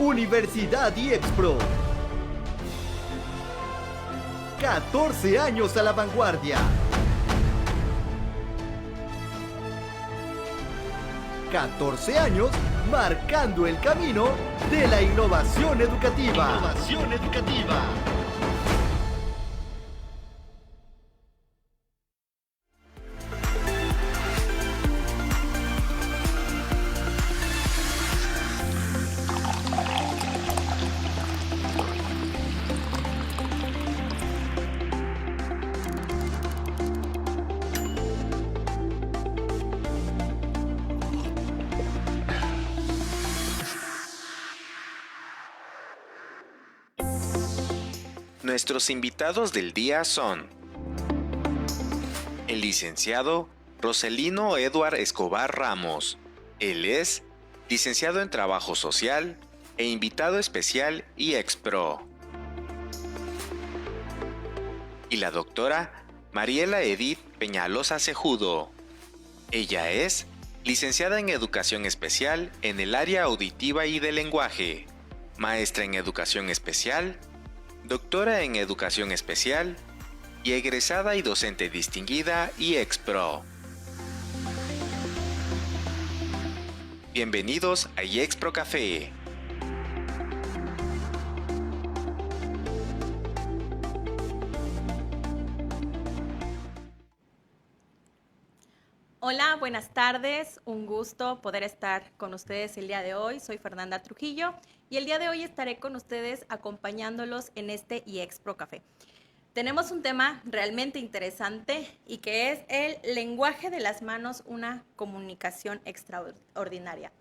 Universidad IEXPRO. 14 años a la vanguardia. 14 años marcando el camino de la innovación educativa. Innovación educativa. Nuestros invitados del día son el licenciado Roselino Eduard Escobar Ramos. Él es licenciado en Trabajo Social e invitado especial IEXPRO. Y la doctora Mariela Edith Peñalosa Cejudo. Ella es licenciada en Educación Especial en el área auditiva y de lenguaje, maestra en Educación Especial, doctora en Educación Especial y egresada y docente distinguida IEXPRO. Bienvenidos a IEXPRO Café. Hola, buenas tardes. Un gusto poder estar con ustedes el día de hoy. Soy Fernanda Trujillo y el día de hoy estaré con ustedes acompañándolos en este IEXPRO Café. Tenemos un tema realmente interesante y que es el lenguaje de las manos, una comunicación extraordinaria.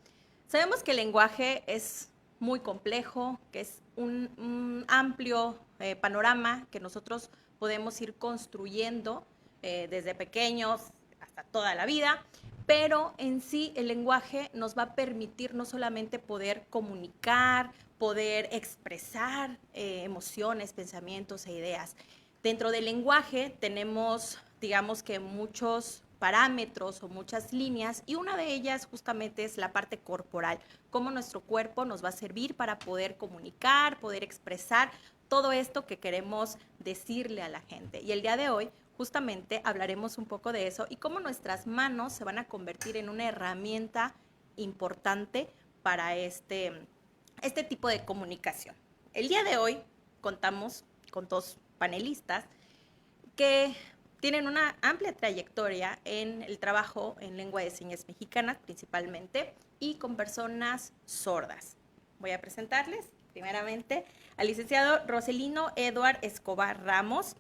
Sabemos que el lenguaje es muy complejo, que es un amplio panorama que nosotros podemos ir construyendo desde pequeños hasta toda la vida, pero en sí el lenguaje nos va a permitir no solamente poder comunicar, poder expresar emociones, pensamientos e ideas. Dentro del lenguaje tenemos, digamos que muchos parámetros o muchas líneas y una de ellas justamente es la parte corporal, cómo nuestro cuerpo nos va a servir para poder comunicar, poder expresar todo esto que queremos decirle a la gente. Y el día de hoy justamente hablaremos un poco de eso y cómo nuestras manos se van a convertir en una herramienta importante para este tipo de comunicación. El día de hoy contamos con dos panelistas que tienen una amplia trayectoria en el trabajo en lengua de señas mexicanas principalmente y con personas sordas. Voy a presentarles primeramente al licenciado Roselino Eduard Escobar Ramos.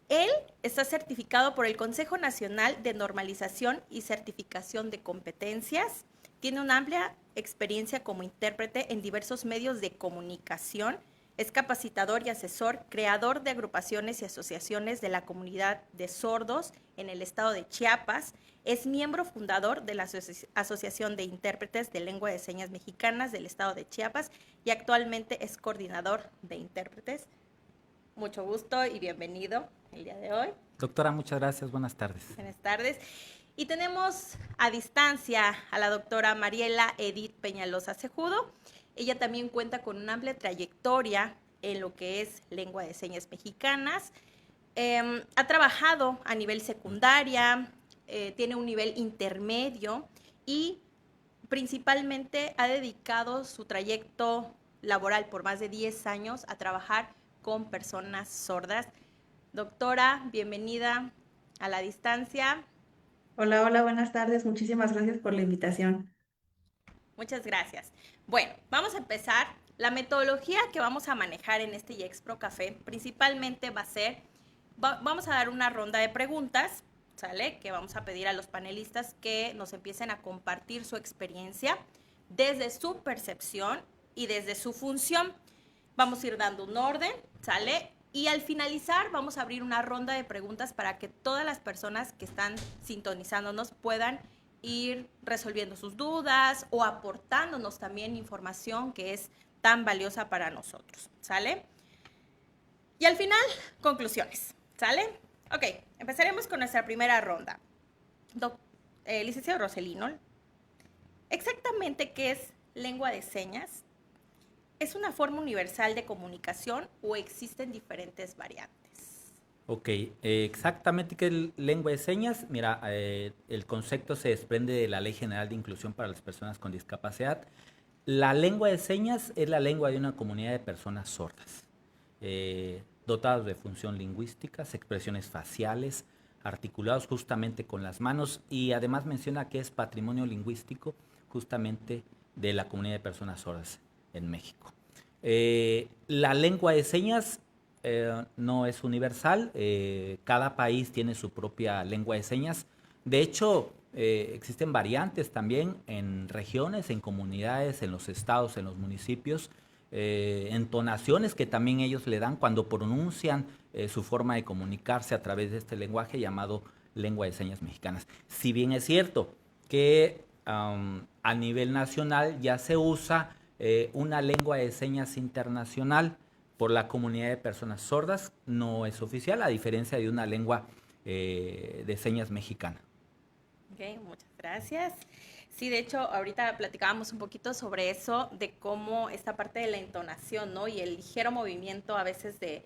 Él está certificado por el Consejo Nacional de Normalización y Certificación de Competencias. Tiene una amplia experiencia como intérprete en diversos medios de comunicación. Es capacitador y asesor, creador de agrupaciones y asociaciones de la comunidad de sordos en el estado de Chiapas. Es miembro fundador de la Asociación de Intérpretes de Lengua de Señas Mexicanas del estado de Chiapas y actualmente es coordinador de intérpretes. Mucho gusto y bienvenido el día de hoy. Doctora, muchas gracias. Buenas tardes. Buenas tardes. Y tenemos a distancia a la doctora Mariela Edith Peñalosa Cejudo. Ella también cuenta con una amplia trayectoria en lo que es lengua de señas mexicanas. Ha trabajado a nivel secundaria, tiene un nivel intermedio y principalmente ha dedicado su trayecto laboral por más de 10 años a trabajar con personas sordas. Doctora, bienvenida a la distancia. Hola, hola, buenas tardes. Muchísimas gracias por la invitación. Muchas gracias. Bueno, vamos a empezar. La metodología que vamos a manejar en este IEXPRO Café principalmente va a ser, vamos a dar una ronda de preguntas, ¿sale? Que vamos a pedir a los panelistas que nos empiecen a compartir su experiencia desde su percepción y desde su función. Vamos a ir dando un orden, ¿sale? Y al finalizar vamos a abrir una ronda de preguntas para que todas las personas que están sintonizándonos puedan ir resolviendo sus dudas o aportándonos también información que es tan valiosa para nosotros, ¿sale? Y al final, conclusiones, ¿sale? Ok, empezaremos con nuestra primera ronda. Licenciado Roselino, ¿exactamente qué es lengua de señas ¿Es una forma universal de comunicación o existen diferentes variantes? Ok, exactamente qué es lengua de señas. Mira, el concepto se desprende de la Ley General de Inclusión para las Personas con Discapacidad. La lengua de señas es la lengua de una comunidad de personas sordas, dotados de función lingüísticas, expresiones faciales, articulados justamente con las manos, y además menciona que es patrimonio lingüístico justamente de la comunidad de personas sordas en México. La lengua de señas no es universal, cada país tiene su propia lengua de señas. De hecho, existen variantes también en regiones, en comunidades, en los estados, en los municipios, entonaciones que también ellos le dan cuando pronuncian su forma de comunicarse a través de este lenguaje llamado lengua de señas mexicanas. Si bien es cierto que a nivel nacional ya se usa una lengua de señas internacional por la comunidad de personas sordas, no es oficial, a diferencia de una lengua de señas mexicana. Ok, muchas gracias. Sí, de hecho, ahorita platicábamos un poquito sobre eso, de cómo esta parte de la entonación, ¿no? Y el ligero movimiento a veces de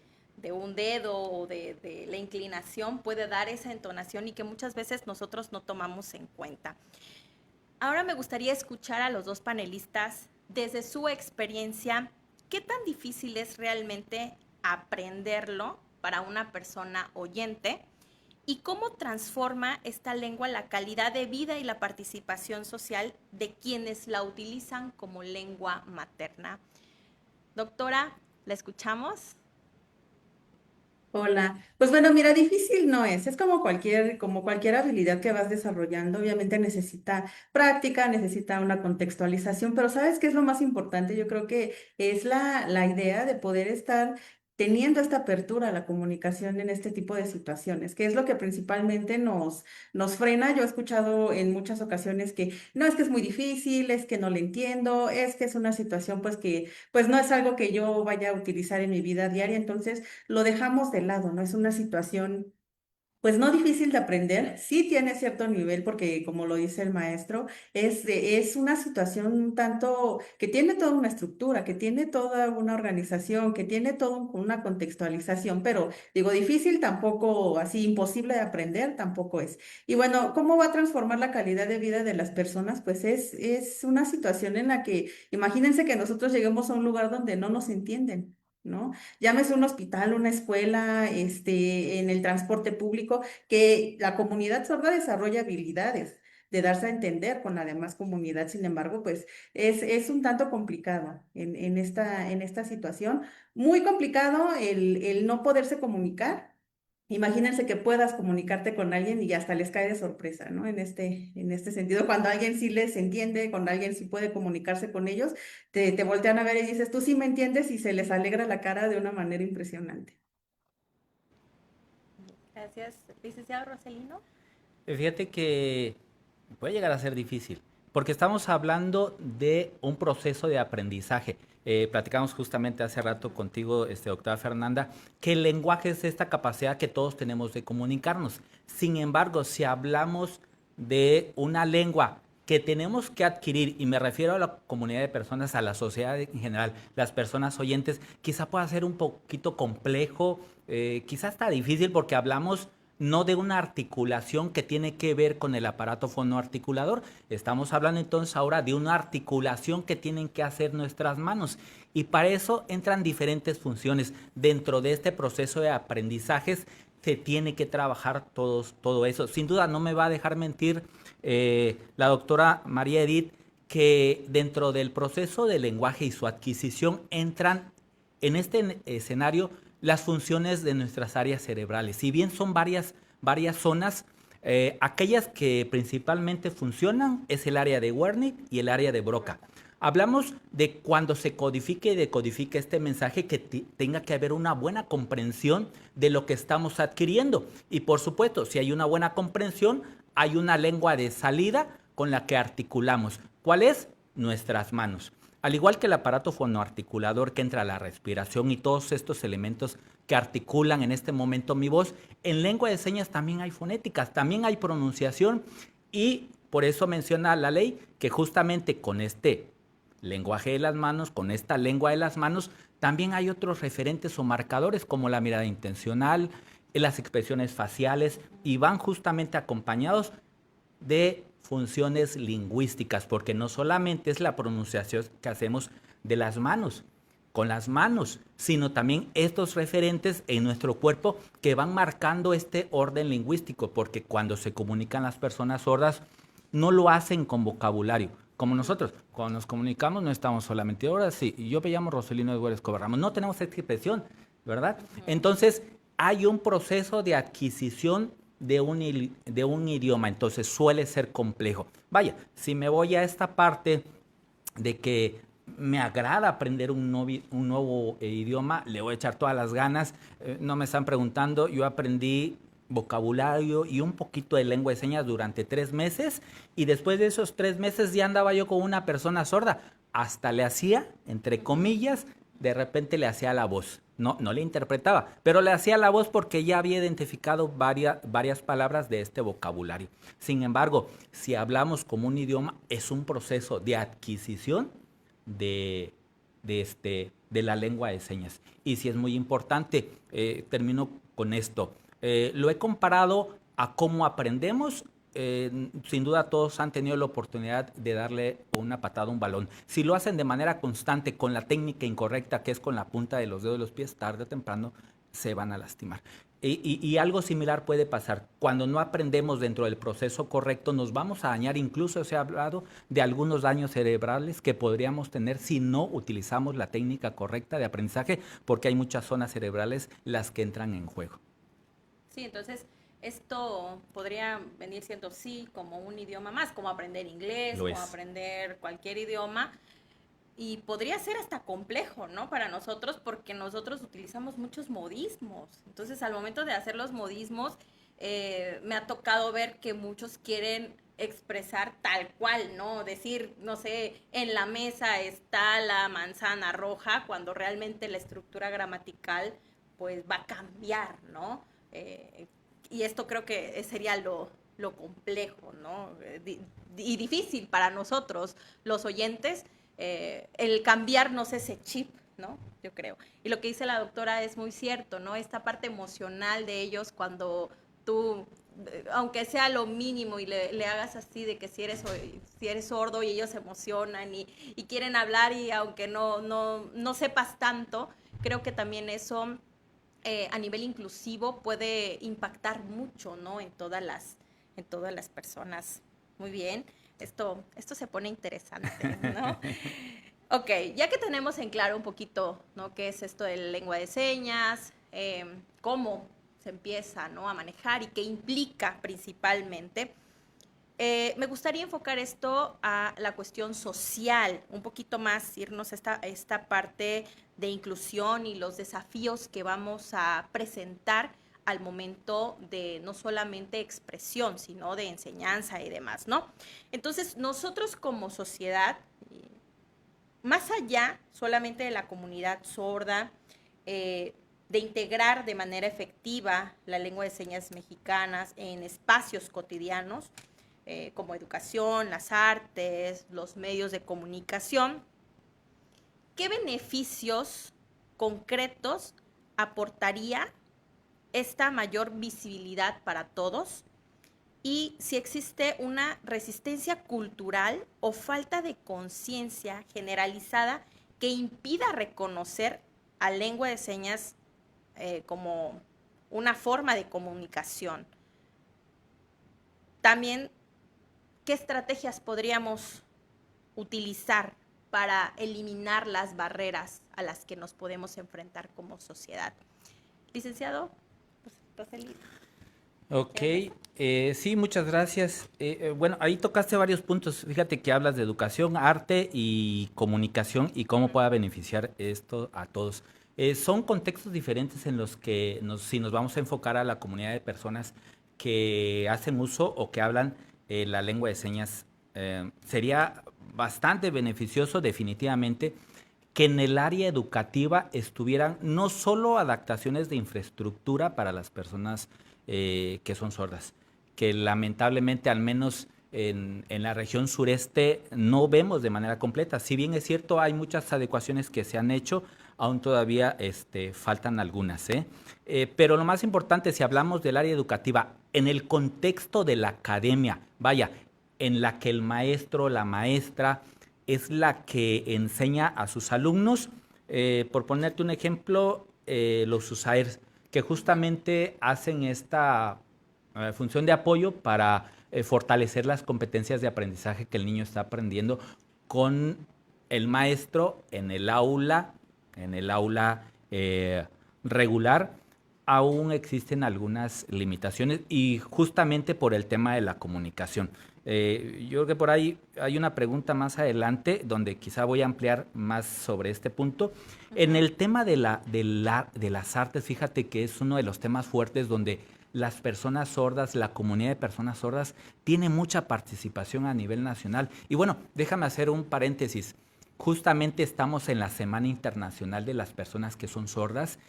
un dedo o de la inclinación puede dar esa entonación y que muchas veces nosotros no tomamos en cuenta. Ahora me gustaría escuchar a los dos panelistas desde su experiencia. ¿Qué tan difícil es realmente aprenderlo para una persona oyente? ¿Y cómo transforma esta lengua la calidad de vida y la participación social de quienes la utilizan como lengua materna? Doctora, ¿la escuchamos? Hola, pues bueno, mira, difícil no es como cualquier habilidad que vas desarrollando, obviamente necesita práctica, necesita una contextualización, pero ¿sabes qué es lo más importante? Yo creo que es la idea de poder estar teniendo esta apertura a la comunicación en este tipo de situaciones, que es lo que principalmente nos frena. Yo he escuchado en muchas ocasiones que no, es que es muy difícil, es que no le entiendo, es que es una situación pues que pues no es algo que yo vaya a utilizar en mi vida diaria, entonces lo dejamos de lado, ¿no? Es una situación, pues no difícil de aprender, sí tiene cierto nivel, porque como lo dice el maestro, es una situación un tanto que tiene toda una estructura, que tiene toda una organización, que tiene toda una contextualización, pero digo, difícil tampoco, así imposible de aprender tampoco es. Y bueno, ¿cómo va a transformar la calidad de vida de las personas? Pues es una situación en la que, imagínense que nosotros lleguemos a un lugar donde no nos entienden, ¿no? Llámese un hospital, una escuela, en el transporte público, que la comunidad sorda desarrolla habilidades de darse a entender con la demás comunidad. Sin embargo, pues es un tanto complicado en esta situación. Muy complicado el no poderse comunicar. Imagínense que puedas comunicarte con alguien y hasta les cae de sorpresa, ¿no? En este sentido, cuando alguien sí les entiende, cuando alguien sí puede comunicarse con ellos, te voltean a ver y dices, tú sí me entiendes, y se les alegra la cara de una manera impresionante. Gracias, licenciado Roselino. Fíjate que puede llegar a ser difícil, porque estamos hablando de un proceso de aprendizaje. Platicamos justamente hace rato contigo, doctora Fernanda, que el lenguaje es esta capacidad que todos tenemos de comunicarnos. Sin embargo, si hablamos de una lengua que tenemos que adquirir, y me refiero a la comunidad de personas, a la sociedad en general, las personas oyentes, quizá pueda ser un poquito complejo, quizá está difícil, porque hablamos no de una articulación que tiene que ver con el aparato fonoarticulador. Estamos hablando entonces ahora de una articulación que tienen que hacer nuestras manos. Y para eso entran diferentes funciones. Dentro de este proceso de aprendizajes se tiene que trabajar todo eso. Sin duda no me va a dejar mentir la doctora María Edith, que dentro del proceso de lenguaje y su adquisición entran en este escenario las funciones de nuestras áreas cerebrales. Si bien son varias zonas, aquellas que principalmente funcionan es el área de Wernicke y el área de Broca. Hablamos de cuando se codifique y decodifique este mensaje, que tenga que haber una buena comprensión de lo que estamos adquiriendo. Y por supuesto, si hay una buena comprensión, hay una lengua de salida con la que articulamos. ¿Cuál es? Nuestras manos. Al igual que el aparato fonoarticulador que entra a la respiración y todos estos elementos que articulan en este momento mi voz, en lengua de señas también hay fonéticas, también hay pronunciación, y por eso menciona la ley que justamente con este lenguaje de las manos, con esta lengua de las manos, también hay otros referentes o marcadores como la mirada intencional, las expresiones faciales, y van justamente acompañados de funciones lingüísticas, porque no solamente es la pronunciación que hacemos de las manos, con las manos, sino también estos referentes en nuestro cuerpo que van marcando este orden lingüístico, porque cuando se comunican las personas sordas, no lo hacen con vocabulario, como nosotros. Cuando nos comunicamos no estamos solamente, ahora sí, yo me llamo Roselino Eduardo Escobar Ramos, no tenemos esta expresión, ¿verdad? Entonces, hay un proceso de adquisición de un idioma, entonces suele ser complejo. Vaya, si me voy a esta parte de que me agrada aprender un nuevo idioma, le voy a echar todas las ganas. No me están preguntando, yo aprendí vocabulario y un poquito de lengua de señas durante 3 meses, y después de esos 3 meses ya andaba yo con una persona sorda. Hasta le hacía, entre comillas, de repente le hacía la voz. No le interpretaba, pero le hacía la voz porque ya había identificado varias palabras de este vocabulario. Sin embargo, si hablamos como un idioma, es un proceso de adquisición de la lengua de señas. Y sí es muy importante, termino con esto. Lo he comparado a cómo aprendemos. Sin duda todos han tenido la oportunidad de darle una patada a un balón. Si lo hacen de manera constante, con la técnica incorrecta, que es con la punta de los dedos de los pies, tarde o temprano se van a lastimar. Y algo similar puede pasar. Cuando no aprendemos dentro del proceso correcto, nos vamos a dañar. Incluso se ha hablado de algunos daños cerebrales que podríamos tener si no utilizamos la técnica correcta de aprendizaje, porque hay muchas zonas cerebrales las que entran en juego. Sí, entonces esto podría venir siendo sí como un idioma más, como aprender inglés, como aprender cualquier idioma, y podría ser hasta complejo, ¿no? Para nosotros, porque nosotros utilizamos muchos modismos. Entonces, al momento de hacer los modismos, me ha tocado ver que muchos quieren expresar tal cual, ¿no? Decir, no sé, en la mesa está la manzana roja, cuando realmente la estructura gramatical pues va a cambiar, ¿no? Y esto creo que sería lo complejo, ¿no? Y difícil para nosotros, los oyentes, el cambiarnos ese chip, ¿no? Yo creo. Y lo que dice la doctora es muy cierto, ¿no? Esta parte emocional de ellos cuando tú, aunque sea lo mínimo y le hagas así de que si eres sordo y ellos se emocionan y quieren hablar y aunque no sepas tanto, creo que también eso a nivel inclusivo puede impactar mucho, ¿no? En todas las personas. Muy bien. Esto se pone interesante, ¿no? Ok, ya que tenemos en claro un poquito, ¿no? ¿Qué es esto de lengua de señas? ¿Cómo se empieza, ¿no? a manejar y qué implica principalmente? Me gustaría enfocar esto a la cuestión social, un poquito más, irnos a esta parte de inclusión y los desafíos que vamos a presentar al momento de no solamente expresión, sino de enseñanza y demás, ¿no? Entonces, nosotros como sociedad, más allá solamente de la comunidad sorda, de integrar de manera efectiva la lengua de señas mexicanas en espacios cotidianos, como educación, las artes, los medios de comunicación, ¿qué beneficios concretos aportaría esta mayor visibilidad para todos? Y si existe una resistencia cultural o falta de conciencia generalizada que impida reconocer a lengua de señas como una forma de comunicación. También, ¿qué estrategias podríamos utilizar para eliminar las barreras a las que nos podemos enfrentar como sociedad? Licenciado, pues, Roselino. Ok, sí, muchas gracias. Bueno, ahí tocaste varios puntos. Fíjate que hablas de educación, arte y comunicación y cómo pueda beneficiar esto a todos. Son contextos diferentes en los que si nos vamos a enfocar a la comunidad de personas que hacen uso o que hablan la lengua de señas, sería bastante beneficioso definitivamente que en el área educativa estuvieran no solo adaptaciones de infraestructura para las personas que son sordas, que lamentablemente al menos en la región sureste no vemos de manera completa. Si bien es cierto, hay muchas adecuaciones que se han hecho, aún todavía faltan algunas, ¿eh? Pero lo más importante, si hablamos del área educativa, en el contexto de la academia, vaya, en la que el maestro, la maestra, es la que enseña a sus alumnos. Por ponerte un ejemplo, los USAERs, que justamente hacen esta función de apoyo para fortalecer las competencias de aprendizaje que el niño está aprendiendo con el maestro en el aula regular. Aún existen algunas limitaciones y justamente por el tema de la comunicación. Yo creo que por ahí hay una pregunta más adelante donde quizá voy a ampliar más sobre este punto. En el tema de las artes, fíjate que es uno de los temas fuertes donde las personas sordas, la comunidad de personas sordas, tiene mucha participación a nivel nacional. Y bueno, déjame hacer un paréntesis. Justamente estamos en la Semana Internacional de las Personas que son sordas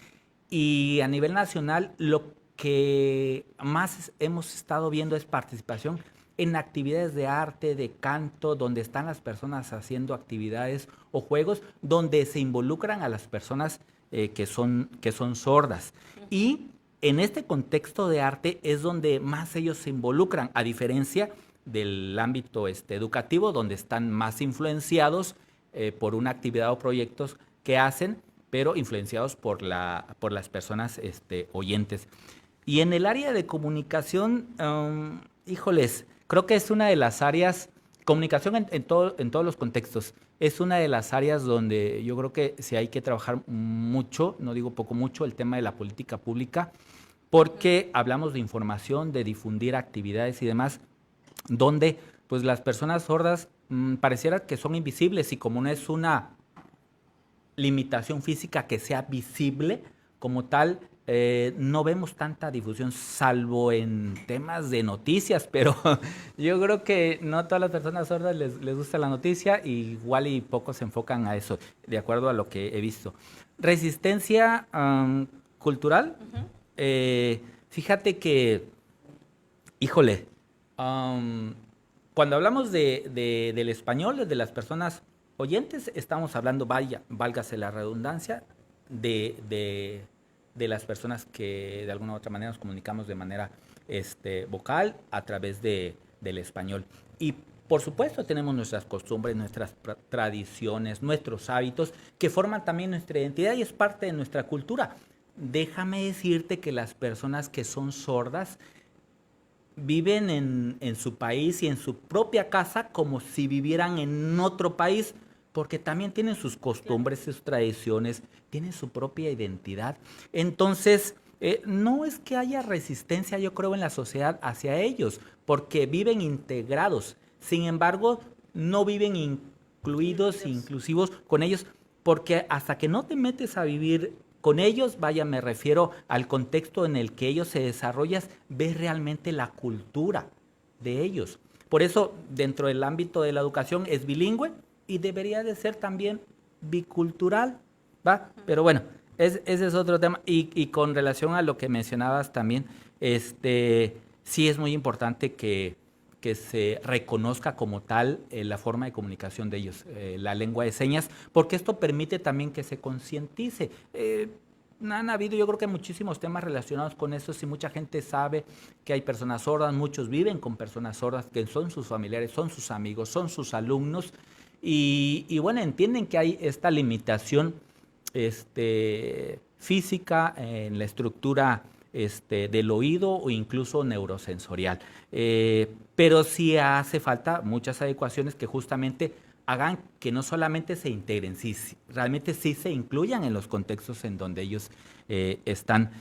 y a nivel nacional lo que más hemos estado viendo es participación en actividades de arte, de canto, donde están las personas haciendo actividades o juegos, donde se involucran a las personas que son sordas. Y en este contexto de arte es donde más ellos se involucran, a diferencia del ámbito educativo, donde están más influenciados por una actividad o proyectos que hacen, pero influenciados por las personas oyentes. Y en el área de comunicación, híjoles, creo que es una de las áreas, comunicación en todos los contextos, es una de las áreas donde yo creo que sí hay que trabajar mucho, no digo poco, mucho, el tema de la política pública, porque hablamos de información, de difundir actividades y demás, donde pues las personas sordas pareciera que son invisibles y como no es una limitación física que sea visible como tal, no vemos tanta difusión, salvo en temas de noticias, pero yo creo que no a todas las personas sordas les gusta la noticia, igual y pocos se enfocan a eso, de acuerdo a lo que he visto. Resistencia cultural, fíjate que, híjole, cuando hablamos del español, de las personas oyentes, estamos hablando, válgase la redundancia, de las personas que de alguna u otra manera nos comunicamos de manera vocal a través del español. Y por supuesto tenemos nuestras costumbres, nuestras tradiciones, nuestros hábitos que forman también nuestra identidad y es parte de nuestra cultura. Déjame decirte que las personas que son sordas viven en su país y en su propia casa como si vivieran en otro país, porque también tienen sus costumbres, sus tradiciones, tienen su propia identidad. Entonces, no es que haya resistencia, yo creo, en la sociedad hacia ellos, porque viven integrados. Sin embargo, no viven incluidos, inclusivos con ellos, porque hasta que no te metes a vivir con ellos, vaya, me refiero al contexto en el que ellos se desarrollan, ves realmente la cultura de ellos. Por eso, dentro del ámbito de la educación es bilingüe, y debería de ser también bicultural, ¿va? Pero bueno, ese es otro tema. Y con relación a lo que mencionabas también, sí es muy importante que se reconozca como tal la forma de comunicación de ellos, la lengua de señas, porque esto permite también que se concientice. Han habido, yo creo que muchísimos temas relacionados con eso. Si mucha gente sabe que hay personas sordas, muchos viven con personas sordas, que son sus familiares, son sus amigos, son sus alumnos, y bueno, entienden que hay esta limitación física en la estructura del oído o incluso neurosensorial. Pero sí hace falta muchas adecuaciones que justamente hagan que no solamente se integren, realmente sí se incluyan en los contextos en donde ellos están.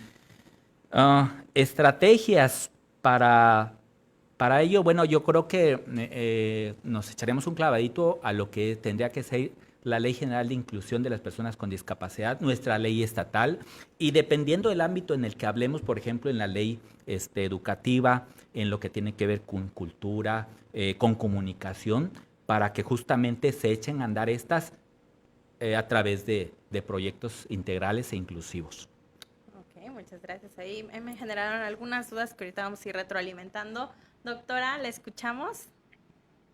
Estrategias para ello, bueno, yo creo que nos echaremos un clavadito a lo que tendría que ser la Ley General de Inclusión de las Personas con Discapacidad, nuestra ley estatal, y dependiendo del ámbito en el que hablemos, por ejemplo, en la ley educativa, en lo que tiene que ver con cultura, con comunicación, para que justamente se echen a andar estas a través de proyectos integrales e inclusivos. Ok, muchas gracias. Ahí me generaron algunas dudas que ahorita vamos a ir retroalimentando. Doctora, ¿la escuchamos?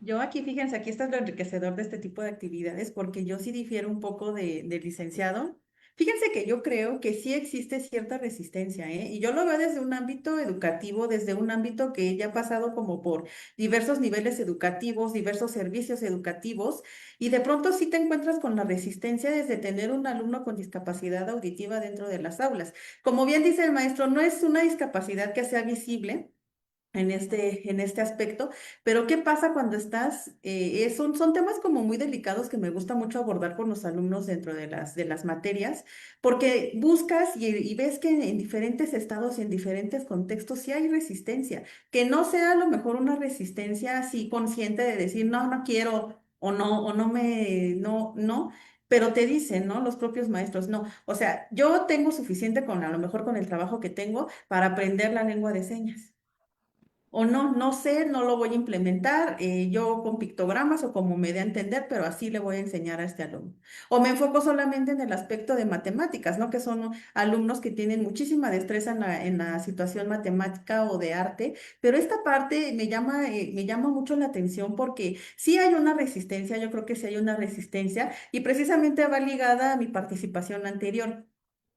Yo aquí, fíjense, aquí está lo enriquecedor de este tipo de actividades, porque yo sí difiero un poco del licenciado. Fíjense que yo creo que sí existe cierta resistencia, ¿eh? Y yo lo veo desde un ámbito educativo, desde un ámbito que ya ha pasado como por diversos niveles educativos, diversos servicios educativos, y de pronto sí te encuentras con la resistencia desde tener un alumno con discapacidad auditiva dentro de las aulas. Como bien dice el maestro, no es una discapacidad que sea visible en este aspecto, pero ¿qué pasa cuando estás? Son temas como muy delicados que me gusta mucho abordar con los alumnos dentro de las materias, porque buscas y ves que en diferentes estados y en diferentes contextos sí hay resistencia, que no sea a lo mejor una resistencia así consciente de decir, no, no quiero, o no no, no. Pero te dicen, ¿no? Los propios maestros, no. O sea, yo tengo suficiente con, a lo mejor con el trabajo que tengo para aprender la lengua de señas. O no, no sé, no lo voy a implementar yo con pictogramas o como me dé a entender, pero así le voy a enseñar a este alumno. O me enfoco solamente en el aspecto de matemáticas, ¿no? Que son alumnos que tienen muchísima destreza en la situación matemática o de arte, pero esta parte me llama mucho la atención porque sí hay una resistencia, yo creo que sí hay una resistencia y precisamente va ligada a mi participación anterior.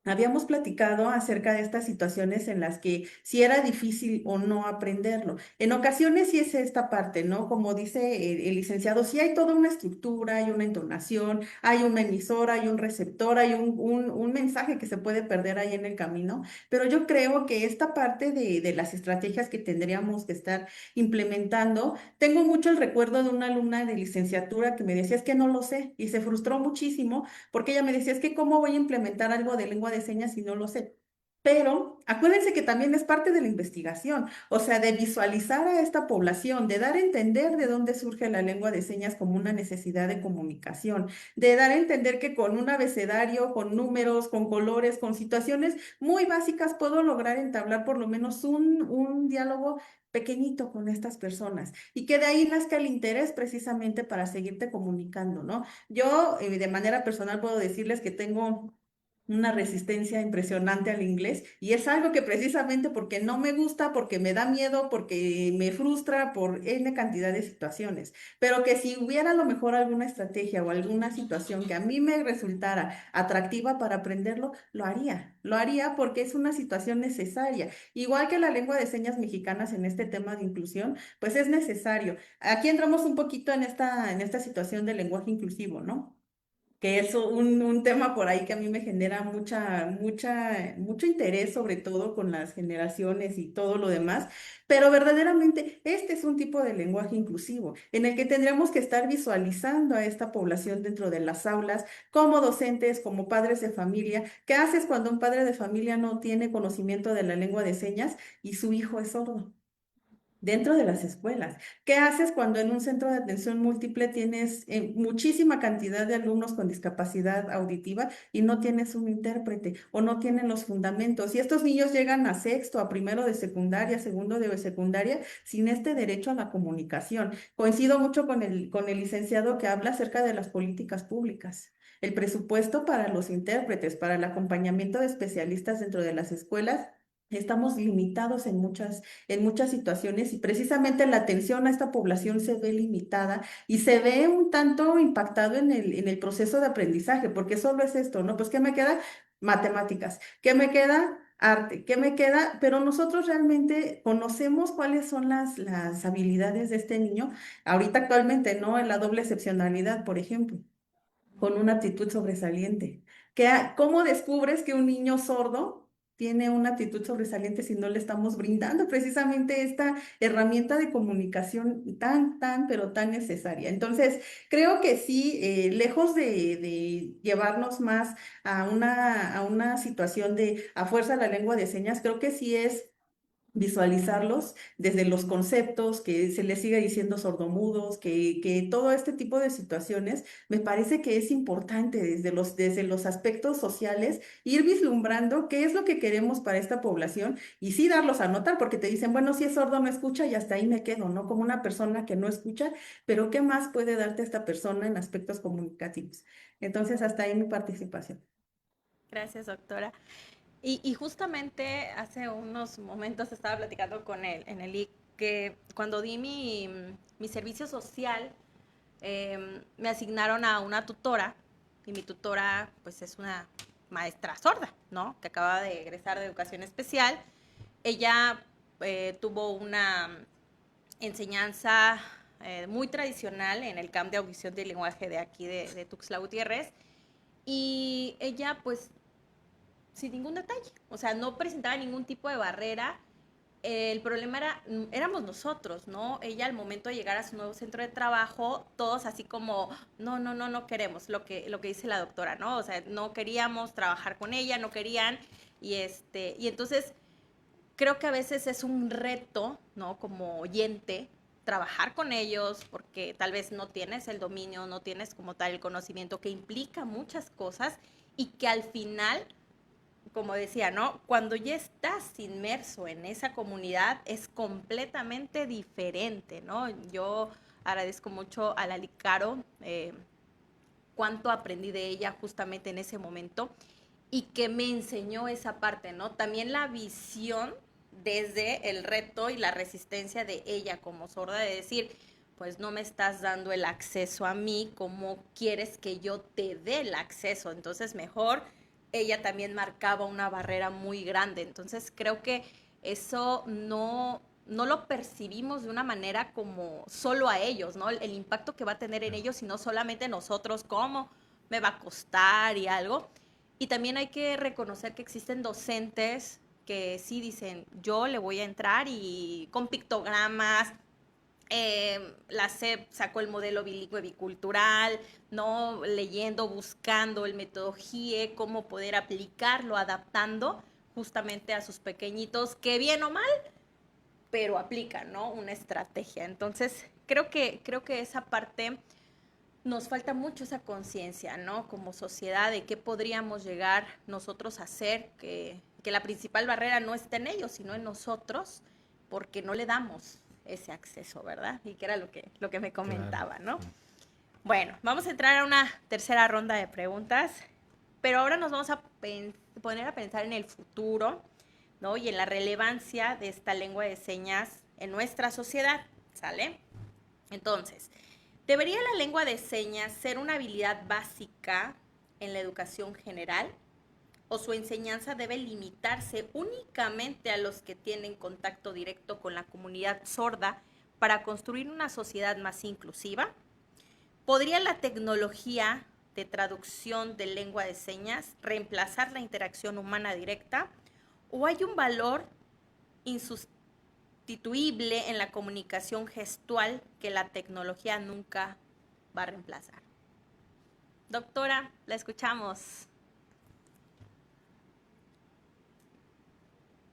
Habíamos platicado acerca de estas situaciones en las que si era difícil o no aprenderlo. En ocasiones sí es esta parte, ¿no? Como dice el licenciado, sí hay toda una estructura, hay una entonación, hay una emisora, hay un receptor, hay un mensaje que se puede perder ahí en el camino, pero yo creo que esta parte de las estrategias que tendríamos que estar implementando, tengo mucho el recuerdo de una alumna de licenciatura que me decía, es que no lo sé, y se frustró muchísimo porque ella me decía, es que ¿cómo voy a implementar algo de lengua de señas si no lo sé? Pero acuérdense que también es parte de la investigación, o sea, de visualizar a esta población, de dar a entender de dónde surge la lengua de señas como una necesidad de comunicación, de dar a entender que con un abecedario, con números, con colores, con situaciones muy básicas, puedo lograr entablar por lo menos un diálogo pequeñito con estas personas y que de ahí nazca el interés precisamente para seguirte comunicando, ¿no? Yo, de manera personal, puedo decirles que tengo una resistencia impresionante al inglés y es algo que precisamente porque no me gusta, porque me da miedo, porque me frustra por N cantidad de situaciones, pero que si hubiera a lo mejor alguna estrategia o alguna situación que a mí me resultara atractiva para aprenderlo, lo haría porque es una situación necesaria. Igual que la lengua de señas mexicanas en este tema de inclusión, pues es necesario. Aquí entramos un poquito en esta situación del lenguaje inclusivo, ¿no? Que es un tema por ahí que a mí me genera mucho interés, sobre todo con las generaciones y todo lo demás, pero verdaderamente este es un tipo de lenguaje inclusivo en el que tendríamos que estar visualizando a esta población dentro de las aulas, como docentes, como padres de familia. ¿Qué haces cuando un padre de familia no tiene conocimiento de la lengua de señas y su hijo es sordo? Dentro de las escuelas. ¿Qué haces cuando en un centro de atención múltiple tienes muchísima cantidad de alumnos con discapacidad auditiva y no tienes un intérprete o no tienen los fundamentos? Y estos niños llegan a sexto, a primero de secundaria, segundo de secundaria, sin este derecho a la comunicación. Coincido mucho con el licenciado que habla acerca de las políticas públicas. El presupuesto para los intérpretes, para el acompañamiento de especialistas dentro de las escuelas. Estamos limitados en muchas situaciones y precisamente la atención a esta población se ve limitada y se ve un tanto impactado en el proceso de aprendizaje, porque solo es esto, ¿no? Pues, ¿qué me queda? Matemáticas. ¿Qué me queda? Arte. ¿Qué me queda? Pero nosotros realmente conocemos cuáles son las habilidades de este niño. Ahorita actualmente, ¿no? En la doble excepcionalidad, por ejemplo con una actitud sobresaliente. ¿Cómo descubres que un niño sordo tiene una actitud sobresaliente si no le estamos brindando precisamente esta herramienta de comunicación pero tan necesaria? Entonces, creo que sí, lejos de llevarnos más a una situación de a fuerza la lengua de señas, creo que sí es visualizarlos desde los conceptos, que se les sigue diciendo sordomudos, que todo este tipo de situaciones, me parece que es importante desde los aspectos sociales ir vislumbrando qué es lo que queremos para esta población y sí darlos a notar, porque te dicen, bueno, si es sordo no escucha y hasta ahí me quedo, ¿no? Como una persona que no escucha, pero ¿qué más puede darte esta persona en aspectos comunicativos? Entonces, hasta ahí mi participación. Gracias, doctora. Y justamente hace unos momentos estaba platicando con él en el que cuando di mi servicio social, me asignaron a una tutora y mi tutora pues es una maestra sorda, ¿no? Que acaba de egresar de educación especial. Ella tuvo una enseñanza muy tradicional en el camp de audición y lenguaje de aquí de Tuxtla Gutiérrez y ella pues sin ningún detalle, o sea, no presentaba ningún tipo de barrera. El problema éramos nosotros, ¿no? Ella al momento de llegar a su nuevo centro de trabajo, todos así como, no, no, no, no queremos, lo que dice la doctora, ¿no? O sea, no queríamos trabajar con ella, no querían, y entonces creo que a veces es un reto, ¿no? Como oyente, trabajar con ellos, porque tal vez no tienes el dominio, no tienes como tal el conocimiento que implica muchas cosas y que al final como decía, ¿no? Cuando ya estás inmerso en esa comunidad es completamente diferente, ¿no? Yo agradezco mucho a Lali Caro cuánto aprendí de ella justamente en ese momento y que me enseñó esa parte, ¿no? También la visión desde el reto y la resistencia de ella como sorda de decir, pues no me estás dando el acceso a mí, ¿cómo quieres que yo te dé el acceso? Entonces mejor ella también marcaba una barrera muy grande. Entonces creo que eso no lo percibimos de una manera como solo a ellos, ¿no? El impacto que va a tener en ellos, sino solamente nosotros, cómo me va a costar y algo. Y también hay que reconocer que existen docentes que sí dicen, yo le voy a entrar y con pictogramas, la SEP sacó el modelo bilingüe bicultural, ¿no? Leyendo, buscando el método GIE, cómo poder aplicarlo, adaptando justamente a sus pequeñitos, que bien o mal, pero aplican, ¿no? Una estrategia. Entonces, creo que esa parte nos falta mucho esa conciencia, ¿no? Como sociedad de qué podríamos llegar nosotros a hacer, que la principal barrera no está en ellos, sino en nosotros, porque no le damos ese acceso, ¿verdad? Y que era lo que me Claro. comentaba, ¿no? Bueno, vamos a entrar a una tercera ronda de preguntas, pero ahora nos vamos a poner a pensar en el futuro, ¿no? Y en la relevancia de esta lengua de señas en nuestra sociedad, ¿sale? Entonces, ¿debería la lengua de señas ser una habilidad básica en la educación general? ¿O su enseñanza debe limitarse únicamente a los que tienen contacto directo con la comunidad sorda para construir una sociedad más inclusiva? ¿Podría la tecnología de traducción de lengua de señas reemplazar la interacción humana directa? ¿O hay un valor insustituible en la comunicación gestual que la tecnología nunca va a reemplazar? Doctora, la escuchamos.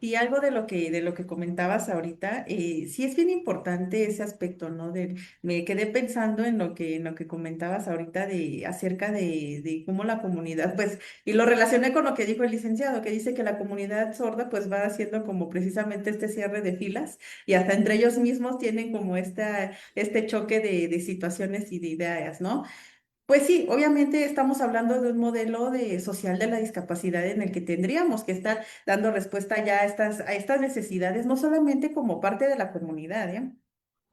Y algo de lo que comentabas ahorita, sí es bien importante ese aspecto, ¿no? Me quedé pensando en lo que comentabas ahorita acerca de cómo la comunidad, pues, y lo relacioné con lo que dijo el licenciado, que dice que la comunidad sorda, pues, va haciendo como precisamente este cierre de filas y hasta entre ellos mismos tienen como este choque de situaciones y de ideas, ¿no? Pues sí, obviamente estamos hablando de un modelo social de la discapacidad en el que tendríamos que estar dando respuesta ya a estas necesidades, no solamente como parte de la comunidad, ¿eh?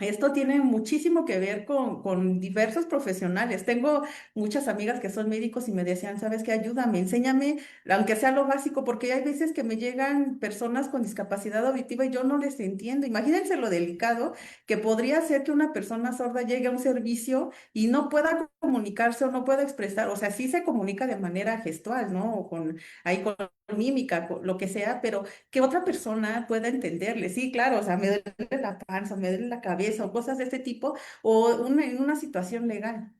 Esto tiene muchísimo que ver con diversos profesionales. Tengo muchas amigas que son médicos y me decían, ¿sabes qué? Ayúdame, enséñame, aunque sea lo básico, porque hay veces que me llegan personas con discapacidad auditiva y yo no les entiendo. Imagínense lo delicado que podría ser que una persona sorda llegue a un servicio y no pueda comunicarse o no pueda expresar, o sea, sí se comunica de manera gestual, ¿no? O ahí con mímica, con lo que sea, pero que otra persona pueda entenderle. Sí, claro, o sea, me duele la panza, me duele la cabeza o cosas de este tipo, o en una situación legal.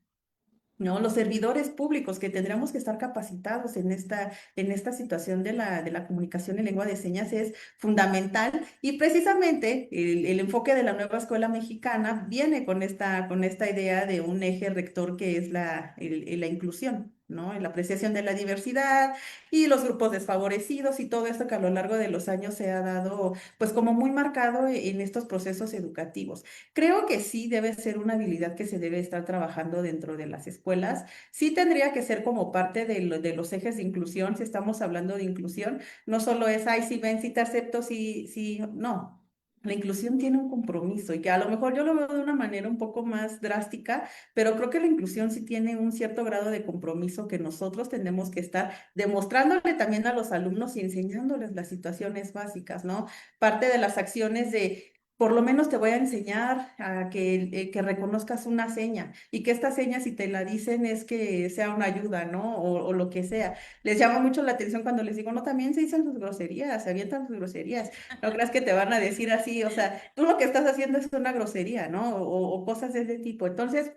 ¿No? Los servidores públicos que tendríamos que estar capacitados en esta situación de la comunicación en lengua de señas es fundamental y precisamente el enfoque de la nueva escuela mexicana viene con esta idea de un eje rector que es la inclusión, ¿no? La apreciación de la diversidad y los grupos desfavorecidos y todo esto que a lo largo de los años se ha dado pues como muy marcado en estos procesos educativos. Creo que sí debe ser una habilidad que se debe estar trabajando dentro de las escuelas. Sí tendría que ser como parte de los ejes de inclusión, si estamos hablando de inclusión. No solo es, ay, sí, ven, sí te acepto, sí, sí, no. La inclusión tiene un compromiso y que a lo mejor yo lo veo de una manera un poco más drástica, pero creo que la inclusión sí tiene un cierto grado de compromiso que nosotros tenemos que estar demostrándole también a los alumnos y enseñándoles las situaciones básicas, ¿no? Parte de las acciones de, por lo menos te voy a enseñar a que reconozcas una seña y que esta seña si te la dicen es que sea una ayuda, ¿no? O lo que sea. Les llama mucho la atención cuando les digo, no, también se dicen sus groserías, se avientan sus groserías. No creas que te van a decir así, o sea, tú lo que estás haciendo es una grosería, ¿no? O cosas de ese tipo. Entonces,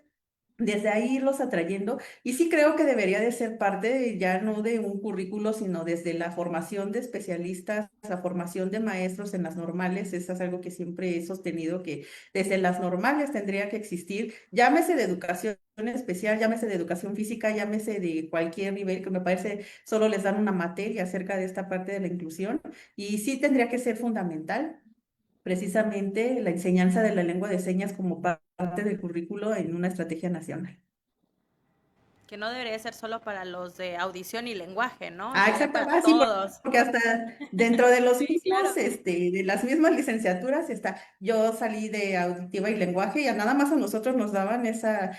desde ahí irlos atrayendo, y sí creo que debería de ser parte ya no de un currículo, sino desde la formación de especialistas, la formación de maestros en las normales, eso es algo que siempre he sostenido, que desde las normales tendría que existir, llámese de educación especial, llámese de educación física, llámese de cualquier nivel, que me parece solo les dan una materia acerca de esta parte de la inclusión, y sí tendría que ser fundamental precisamente la enseñanza de la lengua de señas como parte del currículo en una estrategia nacional. Que no debería ser solo para los de audición y lenguaje, ¿no? Ah, Sería exacto. para Ah, sí, todos. porque hasta dentro de los Sí, claro. mismos, de las mismas licenciaturas está, yo salí de auditiva y lenguaje y a nada más a nosotros nos daban esa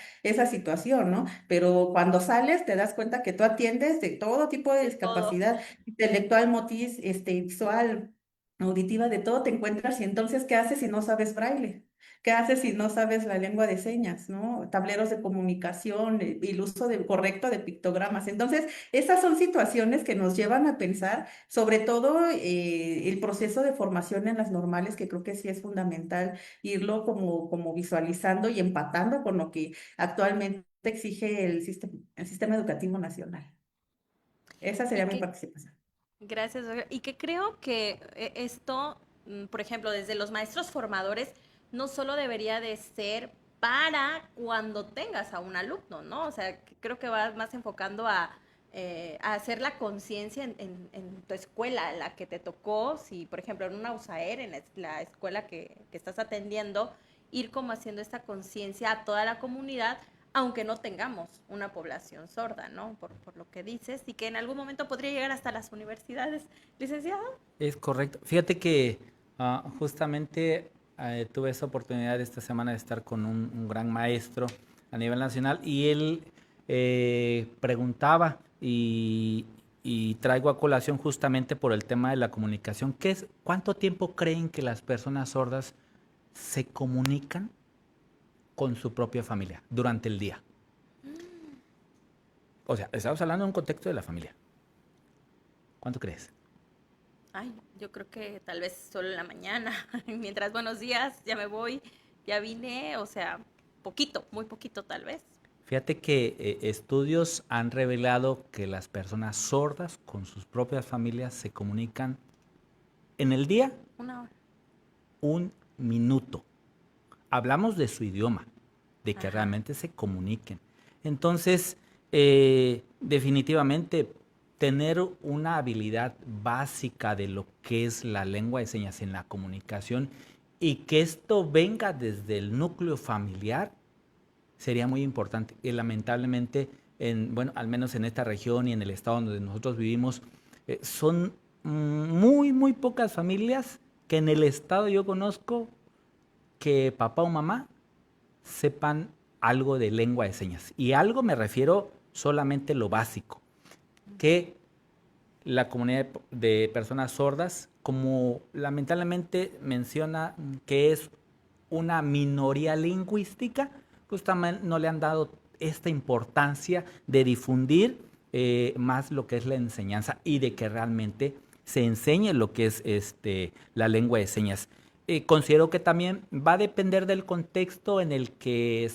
situación, ¿no? Pero cuando sales te das cuenta que tú atiendes de todo tipo de De todo. discapacidad intelectual, motriz, visual, auditiva, de todo te encuentras y entonces, ¿qué haces si no sabes braille? ¿Qué haces si no sabes la lengua de señas, ¿no? Tableros de comunicación, el uso correcto de pictogramas. Entonces, esas son situaciones que nos llevan a pensar, sobre todo el proceso de formación en las normales, que creo que sí es fundamental irlo como visualizando y empatando con lo que actualmente exige el sistema educativo nacional. Esa Y sería mi que, participación. gracias, Olga. Y que creo que esto, por ejemplo, desde los maestros formadores, no solo debería de ser para cuando tengas a un alumno, ¿no? O sea, creo que vas más enfocando a hacer la conciencia en tu escuela, en la que te tocó, si, por ejemplo, en una USAER, en la escuela que estás atendiendo, ir como haciendo esta conciencia a toda la comunidad, aunque no tengamos una población sorda, ¿no? Por lo que dices, y que en algún momento podría llegar hasta las universidades. Licenciado. Es correcto. Fíjate que justamente tuve esa oportunidad esta semana de estar con un gran maestro a nivel nacional y él preguntaba y traigo a colación justamente por el tema de la comunicación. ¿Cuánto tiempo creen que las personas sordas se comunican con su propia familia durante el día? O sea, estamos hablando de un contexto de la familia. ¿Cuánto crees? Ay, yo creo que tal vez solo en la mañana, mientras buenos días, ya me voy, ya vine, o sea, poquito, muy poquito tal vez. Fíjate que estudios han revelado que las personas sordas con sus propias familias se comunican en el día Una hora. 1 minuto. Hablamos de su idioma, de que Ajá. realmente se comuniquen. Entonces, definitivamente, tener una habilidad básica de lo que es la lengua de señas en la comunicación y que esto venga desde el núcleo familiar sería muy importante. Y lamentablemente, bueno, al menos en esta región y en el estado donde nosotros vivimos, son muy, muy pocas familias que en el estado yo conozco que papá o mamá sepan algo de lengua de señas. Y algo me refiero solamente lo básico, que la comunidad de personas sordas, como lamentablemente menciona que es una minoría lingüística, pues también no le han dado esta importancia de difundir más lo que es la enseñanza y de que realmente se enseñe lo que es la lengua de señas. Considero que también va a depender del contexto en el que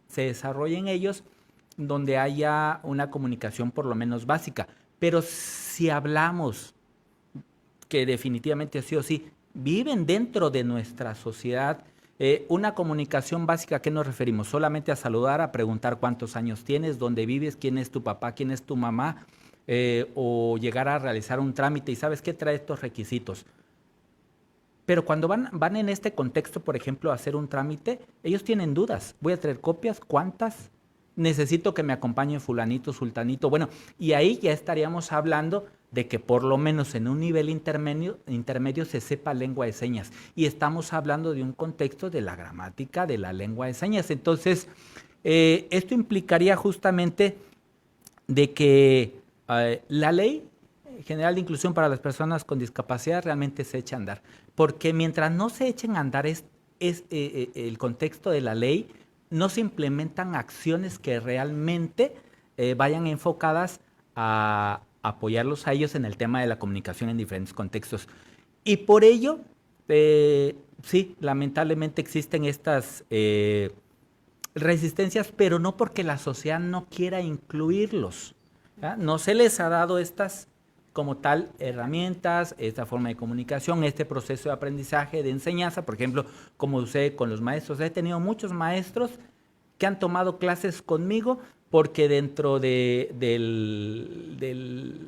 se desarrollen ellos, donde haya una comunicación por lo menos básica. Pero si hablamos que definitivamente sí o sí viven dentro de nuestra sociedad, una comunicación básica, ¿a qué nos referimos? Solamente a saludar, a preguntar cuántos años tienes, dónde vives, quién es tu papá, quién es tu mamá, o llegar a realizar un trámite y sabes qué trae estos requisitos. Pero cuando van en este contexto, por ejemplo, a hacer un trámite, ellos tienen dudas. ¿Voy a traer copias? ¿Cuántas? Necesito que me acompañe fulanito, sultanito. Bueno, y ahí ya estaríamos hablando de que por lo menos en un nivel intermedio se sepa lengua de señas. Y estamos hablando de un contexto de la gramática de la lengua de señas. Entonces, esto implicaría justamente de que la Ley General de Inclusión para las Personas con Discapacidad realmente se eche a andar. Porque mientras no se echen a andar el contexto de la ley, no se implementan acciones que realmente vayan enfocadas a apoyarlos a ellos en el tema de la comunicación en diferentes contextos. Y por ello, sí, lamentablemente existen estas resistencias, pero no porque la sociedad no quiera incluirlos. ¿Ya? No se les ha dado estas como tal herramientas, esta forma de comunicación, este proceso de aprendizaje, de enseñanza, por ejemplo, como sucede con los maestros. He tenido muchos maestros que han tomado clases conmigo porque dentro de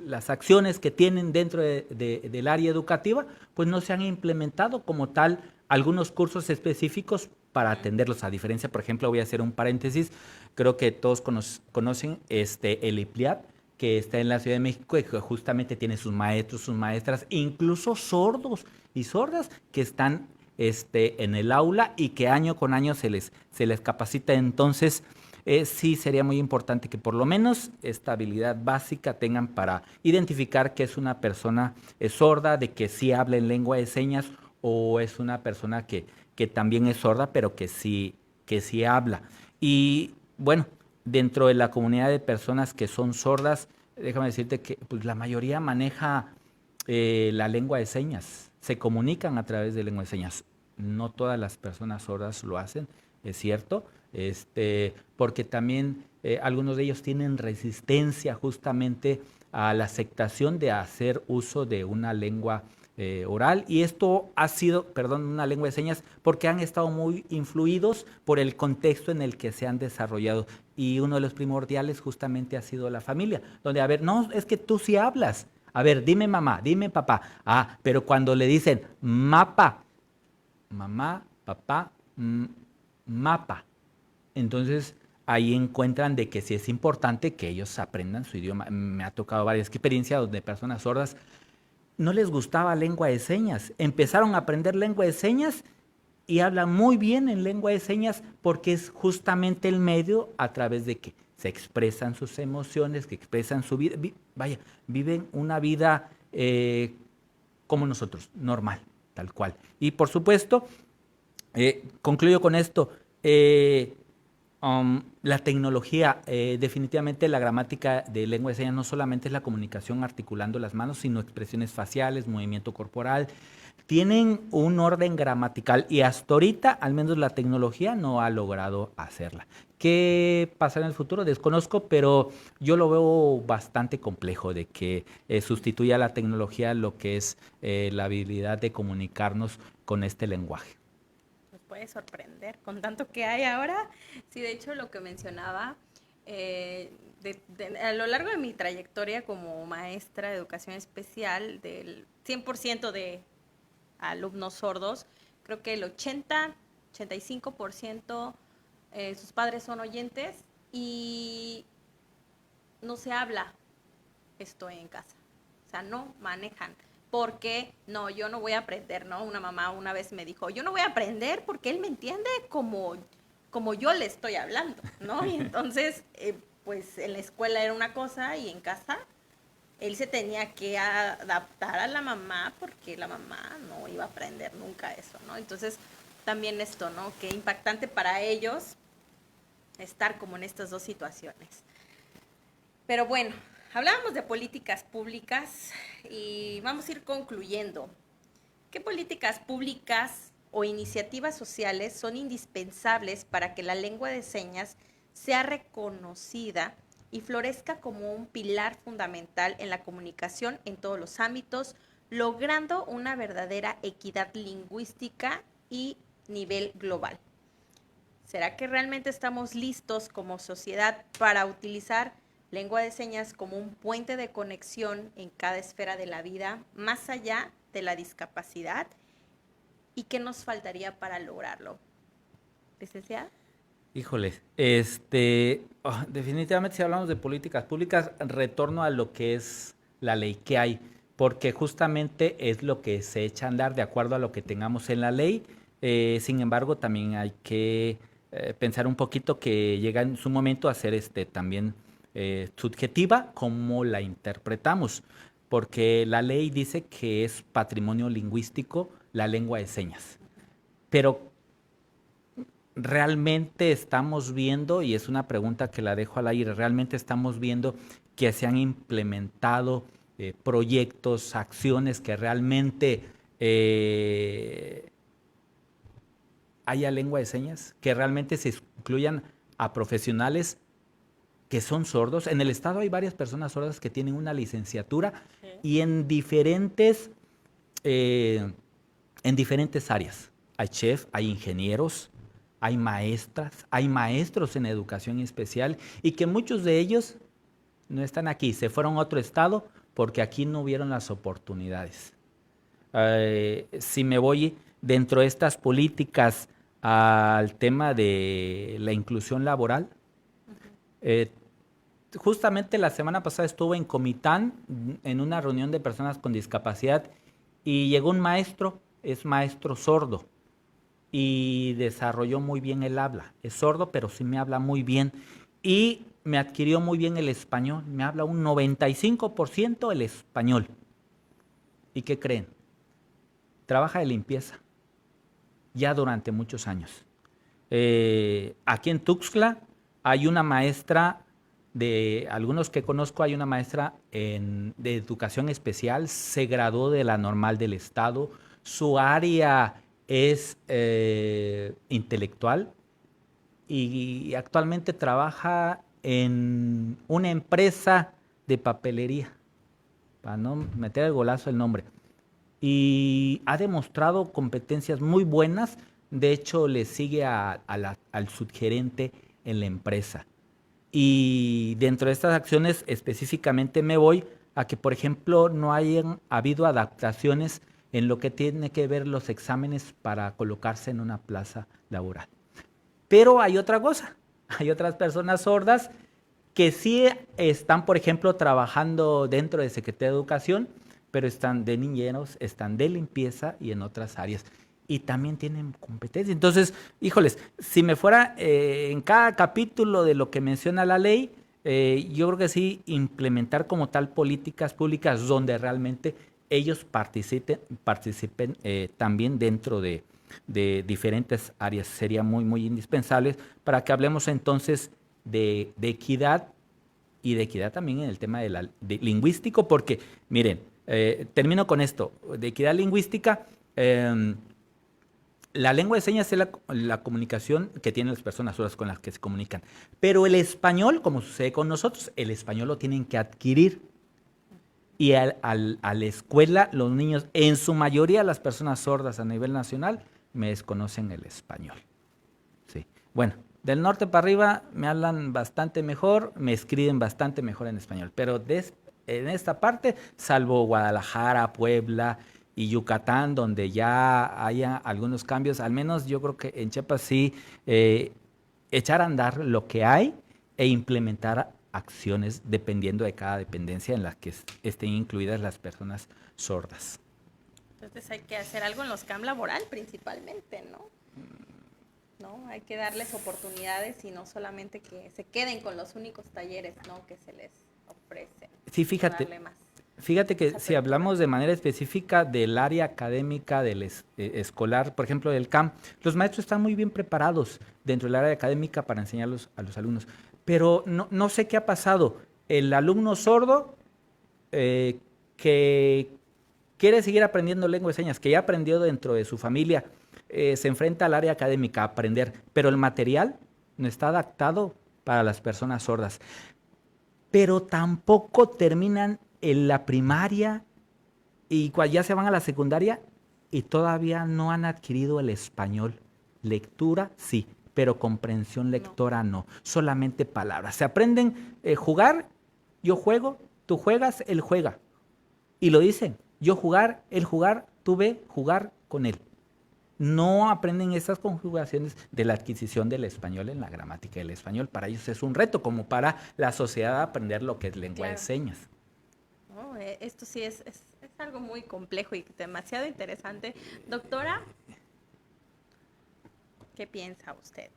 las acciones que tienen dentro del área educativa, pues no se han implementado como tal algunos cursos específicos para atenderlos. A diferencia, por ejemplo, voy a hacer un paréntesis, creo que todos conocen el IPLIAD, que está en la Ciudad de México y que justamente tiene sus maestros, sus maestras, incluso sordos y sordas que están en el aula y que año con año se les capacita. Entonces, sí sería muy importante que por lo menos esta habilidad básica tengan para identificar que es una persona sorda, de que sí habla en lengua de señas o es una persona que también es sorda, pero que sí habla. Y bueno, dentro de la comunidad de personas que son sordas, déjame decirte que pues, la mayoría maneja la lengua de señas, se comunican a través de lengua de señas. No todas las personas sordas lo hacen, es cierto, porque también algunos de ellos tienen resistencia justamente a la aceptación de hacer uso de una lengua oral, y esto ha sido, una lengua de señas, porque han estado muy influidos por el contexto en el que se han desarrollado, y uno de los primordiales justamente ha sido la familia, donde, a ver, no, es que tú sí hablas, a ver, dime mamá, dime papá, pero cuando le dicen mapa, mamá, papá, mapa, entonces ahí encuentran de que sí es importante que ellos aprendan su idioma. Me ha tocado varias experiencias donde personas sordas no les gustaba lengua de señas. Empezaron a aprender lengua de señas y hablan muy bien en lengua de señas porque es justamente el medio a través de que se expresan sus emociones, que expresan su vida. Viven una vida como nosotros, normal, tal cual. Y por supuesto, concluyo con esto. La tecnología, definitivamente la gramática de lengua de señas no solamente es la comunicación articulando las manos, sino expresiones faciales, movimiento corporal. Tienen un orden gramatical y hasta ahorita, al menos la tecnología no ha logrado hacerla. ¿Qué pasará en el futuro? Desconozco, pero yo lo veo bastante complejo de que sustituya la tecnología lo que es la habilidad de comunicarnos con este lenguaje. Puede sorprender con tanto que hay ahora. Sí, de hecho, lo que mencionaba, a lo largo de mi trayectoria como maestra de educación especial, del 100% de alumnos sordos, creo que el 85% sus padres son oyentes y no se habla esto en casa. O sea, no manejan. Porque no, yo no voy a aprender, ¿no? Una mamá una vez me dijo, yo no voy a aprender porque él me entiende como yo le estoy hablando, ¿no? Y entonces, pues en la escuela era una cosa y en casa él se tenía que adaptar a la mamá porque la mamá no iba a aprender nunca eso, ¿no? Entonces, también esto, ¿no? Qué impactante para ellos estar como en estas dos situaciones. Pero bueno, hablábamos de políticas públicas y vamos a ir concluyendo. ¿Qué políticas públicas o iniciativas sociales son indispensables para que la lengua de señas sea reconocida y florezca como un pilar fundamental en la comunicación en todos los ámbitos, logrando una verdadera equidad lingüística y nivel global? ¿Será que realmente estamos listos como sociedad para utilizar lengua de señas como un puente de conexión en cada esfera de la vida, más allá de la discapacidad? ¿Y qué nos faltaría para lograrlo? ¿Licenciada? Híjole, definitivamente si hablamos de políticas públicas, retorno a lo que es la ley que hay, porque justamente es lo que se echa a andar de acuerdo a lo que tengamos en la ley. Sin embargo, también hay que pensar un poquito que llega en su momento a ser también subjetiva, como la interpretamos, porque la ley dice que es patrimonio lingüístico la lengua de señas, pero realmente estamos viendo, y es una pregunta que la dejo al aire, realmente estamos viendo que se han implementado proyectos, acciones que realmente haya lengua de señas, que realmente se incluyan a profesionales que son sordos. En el estado hay varias personas sordas que tienen una licenciatura y en diferentes áreas. Hay chef, hay ingenieros, hay maestras, hay maestros en educación especial y que muchos de ellos no están aquí, se fueron a otro estado porque aquí no hubieron las oportunidades. Si me voy dentro de estas políticas al tema de la inclusión laboral, justamente la semana pasada estuve en Comitán en una reunión de personas con discapacidad y llegó un maestro, es maestro sordo y desarrolló muy bien el habla. Es sordo, pero sí me habla muy bien y me adquirió muy bien el español. Me habla un 95% el español. ¿Y qué creen? Trabaja de limpieza ya durante muchos años. Aquí en Tuxtla hay una maestra, de algunos que conozco, hay una maestra de educación especial, se graduó de la Normal del Estado, su área es intelectual y actualmente trabaja en una empresa de papelería, para no meter el golazo el nombre. Y ha demostrado competencias muy buenas, de hecho le sigue al subgerente en la empresa. Y dentro de estas acciones específicamente me voy a que, por ejemplo, no hayan habido adaptaciones en lo que tiene que ver los exámenes para colocarse en una plaza laboral. Pero hay otra cosa, hay otras personas sordas que sí están, por ejemplo, trabajando dentro de Secretaría de Educación, pero están de niñeros, están de limpieza y en otras áreas. Y también tienen competencia. Entonces, híjoles, si me fuera en cada capítulo de lo que menciona la ley, yo creo que sí implementar como tal políticas públicas donde realmente ellos participen también dentro de diferentes áreas. Sería muy, muy indispensable para que hablemos entonces de equidad y de equidad también en el tema de lingüístico, porque miren, termino con esto, de equidad lingüística. La lengua de señas es la comunicación que tienen las personas sordas con las que se comunican. Pero el español, como sucede con nosotros, el español lo tienen que adquirir. Y a la escuela, los niños, en su mayoría las personas sordas a nivel nacional, me desconocen el español. Sí. Bueno, del norte para arriba me hablan bastante mejor, me escriben bastante mejor en español. Pero en esta parte, salvo Guadalajara, Puebla y Yucatán, donde ya haya algunos cambios, al menos yo creo que en Chiapas sí, echar a andar lo que hay e implementar acciones dependiendo de cada dependencia en las que estén incluidas las personas sordas. Entonces hay que hacer algo en los CAM laboral principalmente, ¿no? ¿No? Hay que darles oportunidades y no solamente que se queden con los únicos talleres, ¿no?, que se les ofrecen. Sí, fíjate. Fíjate que si hablamos de manera específica del área académica del escolar, por ejemplo, del CAM, los maestros están muy bien preparados dentro del área académica para enseñar a los alumnos. Pero no sé qué ha pasado. El alumno sordo que quiere seguir aprendiendo lengua de señas, que ya aprendió dentro de su familia, se enfrenta al área académica a aprender, pero el material no está adaptado para las personas sordas. Pero tampoco terminan en la primaria y ya se van a la secundaria y todavía no han adquirido el español. Lectura, sí, pero comprensión lectora no. Solamente palabras. Se aprenden jugar, yo juego, tú juegas, él juega. Y lo dicen, yo jugar, él jugar, tú ve jugar con él. No aprenden esas conjugaciones de la adquisición del español en la gramática del español. Para ellos es un reto, como para la sociedad aprender lo que es lengua de señas. No, esto sí es algo muy complejo y demasiado interesante. Doctora, ¿qué piensa usted?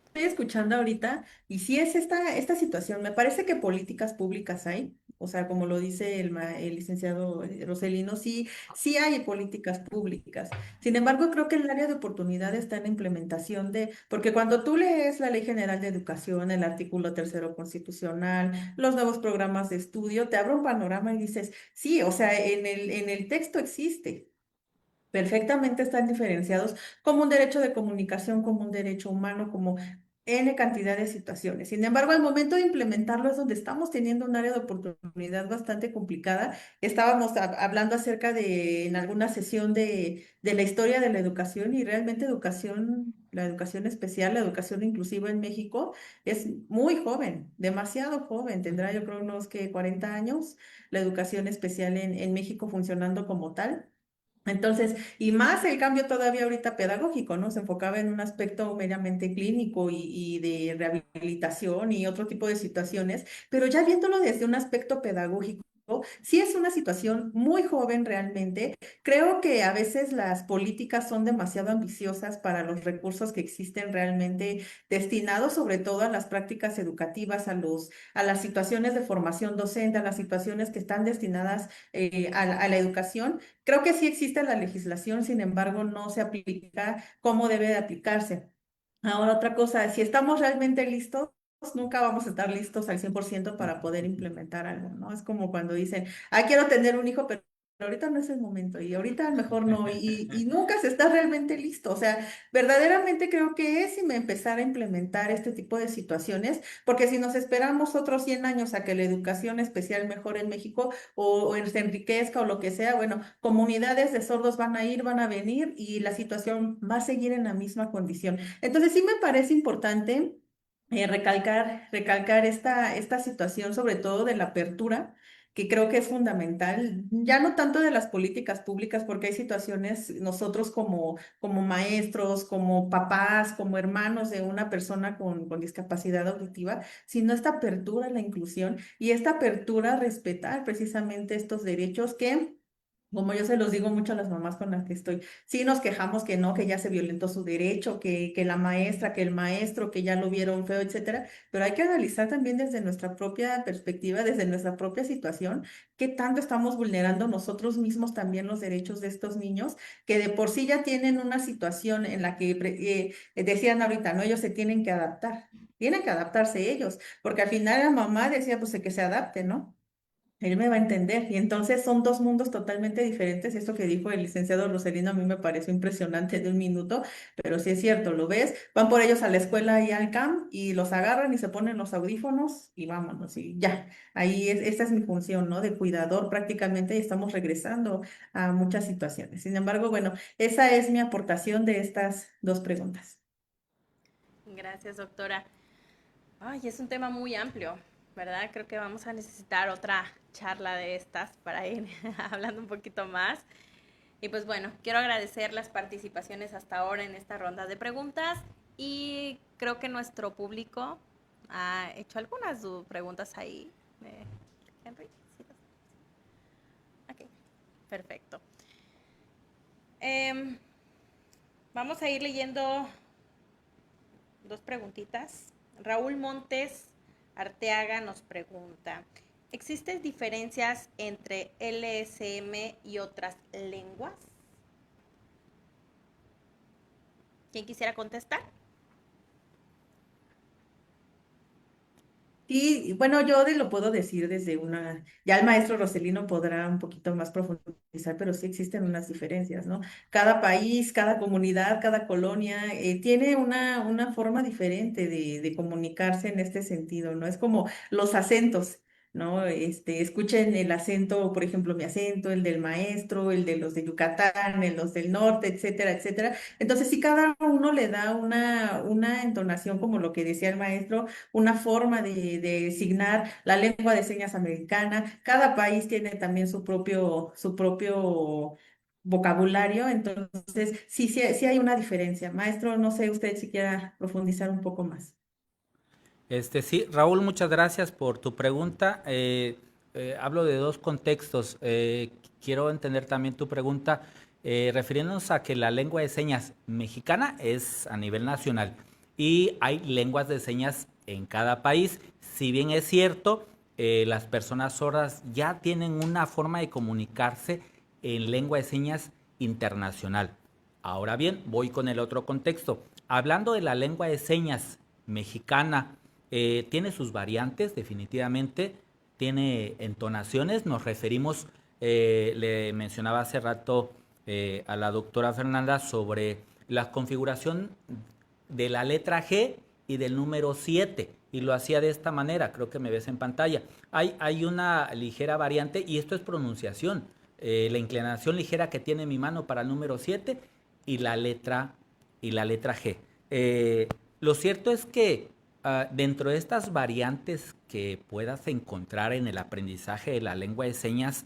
Estoy escuchando ahorita y sí es esta situación. Me parece que políticas públicas hay, o sea, como lo dice el licenciado Roselino, sí, sí hay políticas públicas. Sin embargo, creo que el área de oportunidad está en la implementación porque cuando tú lees la Ley General de Educación, el artículo tercero constitucional, los nuevos programas de estudio, te abre un panorama y dices, sí, o sea, en el texto existe. Perfectamente están diferenciados como un derecho de comunicación, como un derecho humano, como N cantidad de situaciones. Sin embargo, al momento de implementarlo es donde estamos teniendo un área de oportunidad bastante complicada. Estábamos hablando acerca en alguna sesión de la historia de la educación y realmente la educación especial, la educación inclusiva en México es muy joven, demasiado joven. Tendrá yo creo unos que 40 años la educación especial en México funcionando como tal. Entonces, y más el cambio todavía ahorita pedagógico, ¿no? Se enfocaba en un aspecto meramente clínico y de rehabilitación y otro tipo de situaciones, pero ya viéndolo desde un aspecto pedagógico, sí es una situación muy joven realmente. Creo que a veces las políticas son demasiado ambiciosas para los recursos que existen realmente destinados sobre todo a las prácticas educativas, a las situaciones de formación docente, a las situaciones que están destinadas a la educación. Creo que sí existe la legislación, sin embargo, no se aplica como debe de aplicarse. Ahora, otra cosa, si estamos realmente listos, nunca vamos a estar listos al 100% para poder implementar algo, ¿no? Es como cuando dicen, ah, quiero tener un hijo, pero ahorita no es el momento y ahorita a lo mejor no, y nunca se está realmente listo. O sea, verdaderamente creo que es si me empezar a implementar este tipo de situaciones, porque si nos esperamos otros 100 años a que la educación especial mejore en México, o se enriquezca o lo que sea, bueno, comunidades de sordos van a ir, van a venir y la situación va a seguir en la misma condición. Entonces sí me parece importante recalcar esta situación, sobre todo de la apertura, que creo que es fundamental, ya no tanto de las políticas públicas, porque hay situaciones, nosotros como maestros, como papás, como hermanos de una persona con discapacidad auditiva, sino esta apertura a la inclusión y esta apertura a respetar precisamente estos derechos que, como yo se los digo mucho a las mamás con las que estoy, sí nos quejamos que no, que ya se violentó su derecho, que la maestra, que el maestro, que ya lo vieron feo, etcétera, pero hay que analizar también desde nuestra propia perspectiva, desde nuestra propia situación, qué tanto estamos vulnerando nosotros mismos también los derechos de estos niños, que de por sí ya tienen una situación en la que decían ahorita, ¿no? Ellos se tienen que adaptar. Tienen que adaptarse ellos, porque al final la mamá decía, pues que se adapte, ¿no? Él me va a entender. Y entonces son dos mundos totalmente diferentes. Esto que dijo el licenciado Roselino a mí me pareció impresionante de un minuto, pero sí es cierto, lo ves, van por ellos a la escuela y al camp y los agarran y se ponen los audífonos y vámonos y ya. Esta es mi función, ¿no? De cuidador prácticamente y estamos regresando a muchas situaciones. Sin embargo, bueno, esa es mi aportación de estas dos preguntas. Gracias, doctora. Ay, es un tema muy amplio, ¿verdad? Creo que vamos a necesitar otra charla de estas para ir hablando un poquito más. Y pues bueno, quiero agradecer las participaciones hasta ahora en esta ronda de preguntas y creo que nuestro público ha hecho algunas preguntas ahí. Henry, ¿sí? Ok, perfecto. Em, Vamos a ir leyendo dos preguntitas. Raúl Montes Arteaga nos pregunta, ¿existen diferencias entre LSM y otras lenguas? ¿Quién quisiera contestar? Sí, bueno, lo puedo decir ya el maestro Roselino podrá un poquito más profundizar, pero sí existen unas diferencias, ¿no? Cada país, cada comunidad, cada colonia tiene una forma diferente de comunicarse en este sentido, ¿no? Es como los acentos. ¿No? Escuchen el acento, por ejemplo, mi acento, el del maestro, el de los de Yucatán, el los del norte, etcétera, etcétera. Entonces, sí, cada uno le da una entonación, como lo que decía el maestro, una forma de designar la lengua de señas americana. Cada país tiene también su propio vocabulario, entonces sí hay una diferencia. Maestro, no sé usted si quiera profundizar un poco más. Sí, Raúl, muchas gracias por tu pregunta. Hablo de dos contextos. Quiero entender también tu pregunta refiriéndonos a que la lengua de señas mexicana es a nivel nacional y hay lenguas de señas en cada país. Si bien es cierto, las personas sordas ya tienen una forma de comunicarse en lengua de señas internacional. Ahora bien, voy con el otro contexto. Hablando de la lengua de señas mexicana, tiene sus variantes, definitivamente, tiene entonaciones, nos referimos, le mencionaba hace rato a la doctora Fernanda sobre la configuración de la letra G y del número 7 y lo hacía de esta manera, creo que me ves en pantalla. Hay una ligera variante y esto es pronunciación, la inclinación ligera que tiene mi mano para el número 7 y la letra G. Lo cierto es que dentro de estas variantes que puedas encontrar en el aprendizaje de la lengua de señas,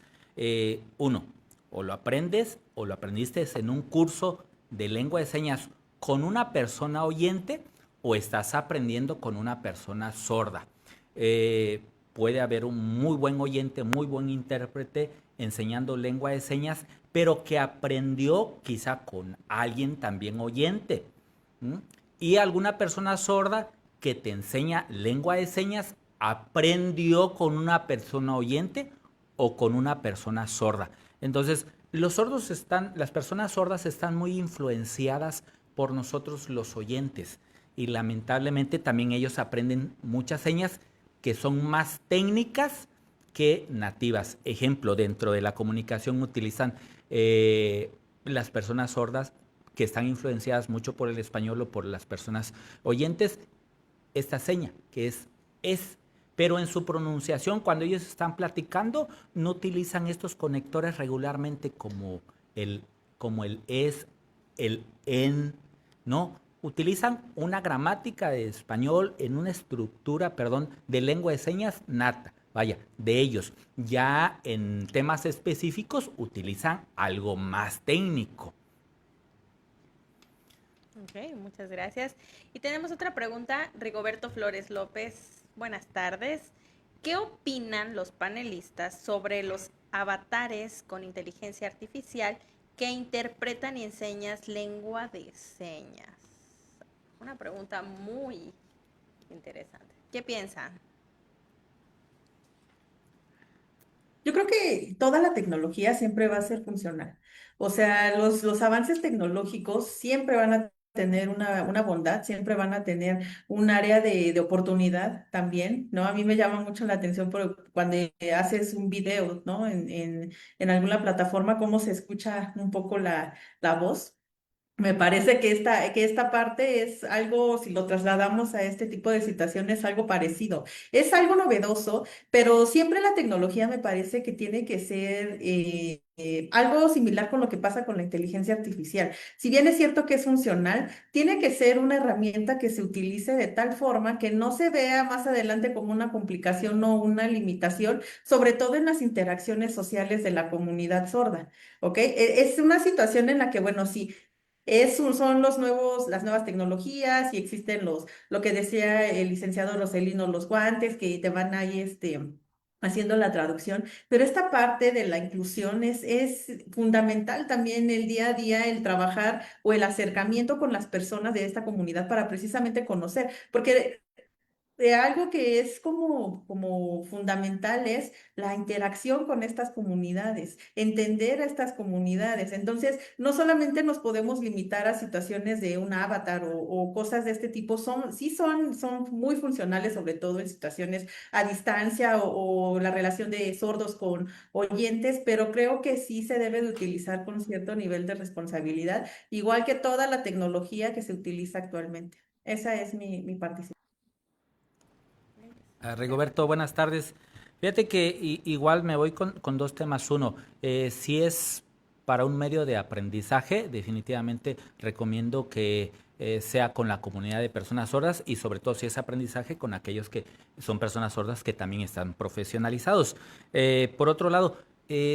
uno, o lo aprendes o lo aprendiste en un curso de lengua de señas con una persona oyente o estás aprendiendo con una persona sorda. Puede haber un muy buen oyente, muy buen intérprete enseñando lengua de señas, pero que aprendió quizá con alguien también oyente. ¿Mm? Y alguna persona sorda que te enseña lengua de señas aprendió con una persona oyente o con una persona sorda. Entonces, las personas sordas están muy influenciadas por nosotros los oyentes y lamentablemente también ellos aprenden muchas señas que son más técnicas que nativas. Ejemplo, dentro de la comunicación utilizan las personas sordas que están influenciadas mucho por el español o por las personas oyentes, esta seña que es, pero en su pronunciación cuando ellos están platicando no utilizan estos conectores regularmente como el es, el en, no, utilizan una gramática de español en una estructura, perdón, de lengua de señas nata, vaya, de ellos. Ya en temas específicos utilizan algo más técnico. Ok, muchas gracias. Y tenemos otra pregunta, Rigoberto Flores López. Buenas tardes. ¿Qué opinan los panelistas sobre los avatares con inteligencia artificial que interpretan y enseñan lengua de señas? Una pregunta muy interesante. ¿Qué piensan? Yo creo que toda la tecnología siempre va a ser funcional. O sea, los avances tecnológicos siempre van a tener una bondad, siempre van a tener un área de oportunidad también, ¿no? A mí me llama mucho la atención cuando haces un video, ¿no? En alguna plataforma, cómo se escucha un poco la voz. Me parece que esta parte es algo, si lo trasladamos a este tipo de situaciones, algo parecido. Es algo novedoso, pero siempre la tecnología me parece que tiene que ser algo similar con lo que pasa con la inteligencia artificial. Si bien es cierto que es funcional, tiene que ser una herramienta que se utilice de tal forma que no se vea más adelante como una complicación o una limitación, sobre todo en las interacciones sociales de la comunidad sorda. ¿Ok? Es una situación en la que, bueno, sí. Son las nuevas tecnologías y existen lo que decía el licenciado Roselino, los guantes que te van ahí haciendo la traducción, pero esta parte de la inclusión es fundamental también el día a día, el trabajar o el acercamiento con las personas de esta comunidad para precisamente conocer, porque de algo que es como fundamental es la interacción con estas comunidades, entender a estas comunidades. Entonces, no solamente nos podemos limitar a situaciones de un avatar o cosas de este tipo, son muy funcionales, sobre todo en situaciones a distancia o la relación de sordos con oyentes, pero creo que sí se debe de utilizar con cierto nivel de responsabilidad, igual que toda la tecnología que se utiliza actualmente. Esa es mi participación. Rigoberto, buenas tardes. Fíjate que igual me voy con dos temas. Uno, si es para un medio de aprendizaje, definitivamente recomiendo que sea con la comunidad de personas sordas y sobre todo si es aprendizaje con aquellos que son personas sordas que también están profesionalizados. Por otro lado,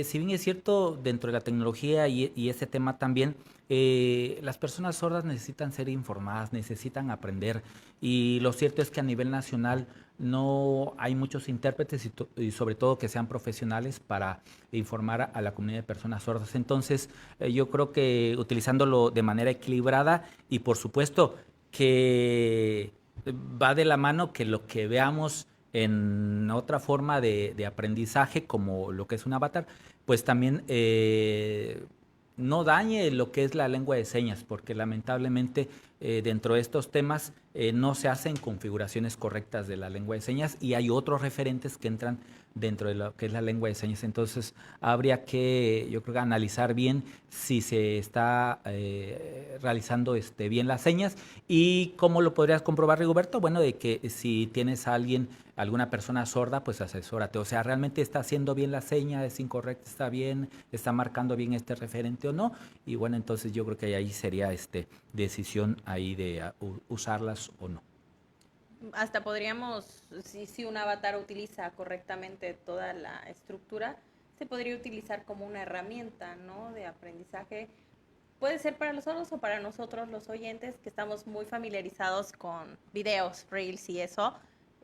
si bien es cierto, dentro de la tecnología y ese tema también, las personas sordas necesitan ser informadas, necesitan aprender. Y lo cierto es que a nivel nacional no hay muchos intérpretes y sobre todo que sean profesionales para informar a la comunidad de personas sordas. Entonces, yo creo que utilizándolo de manera equilibrada y por supuesto que va de la mano que lo que veamos en otra forma de aprendizaje, como lo que es un avatar, pues también no dañe lo que es la lengua de señas, porque lamentablemente dentro de estos temas no se hacen configuraciones correctas de la lengua de señas y hay otros referentes que entran dentro de lo que es la lengua de señas. Entonces habría que, yo creo que analizar bien si se está realizando bien las señas y cómo lo podrías comprobar, Rigoberto. Bueno, de que si tienes a alguien, alguna persona sorda, pues asesórate. O sea, ¿realmente está haciendo bien la seña? ¿Es incorrecta? ¿Está bien? ¿Está marcando bien este referente o no? Y bueno, entonces yo creo que ahí sería decisión ahí de usarlas o no. Hasta podríamos, si un avatar utiliza correctamente toda la estructura, se podría utilizar como una herramienta, ¿no? De aprendizaje. Puede ser para los sordos o para nosotros los oyentes que estamos muy familiarizados con videos, reels y eso.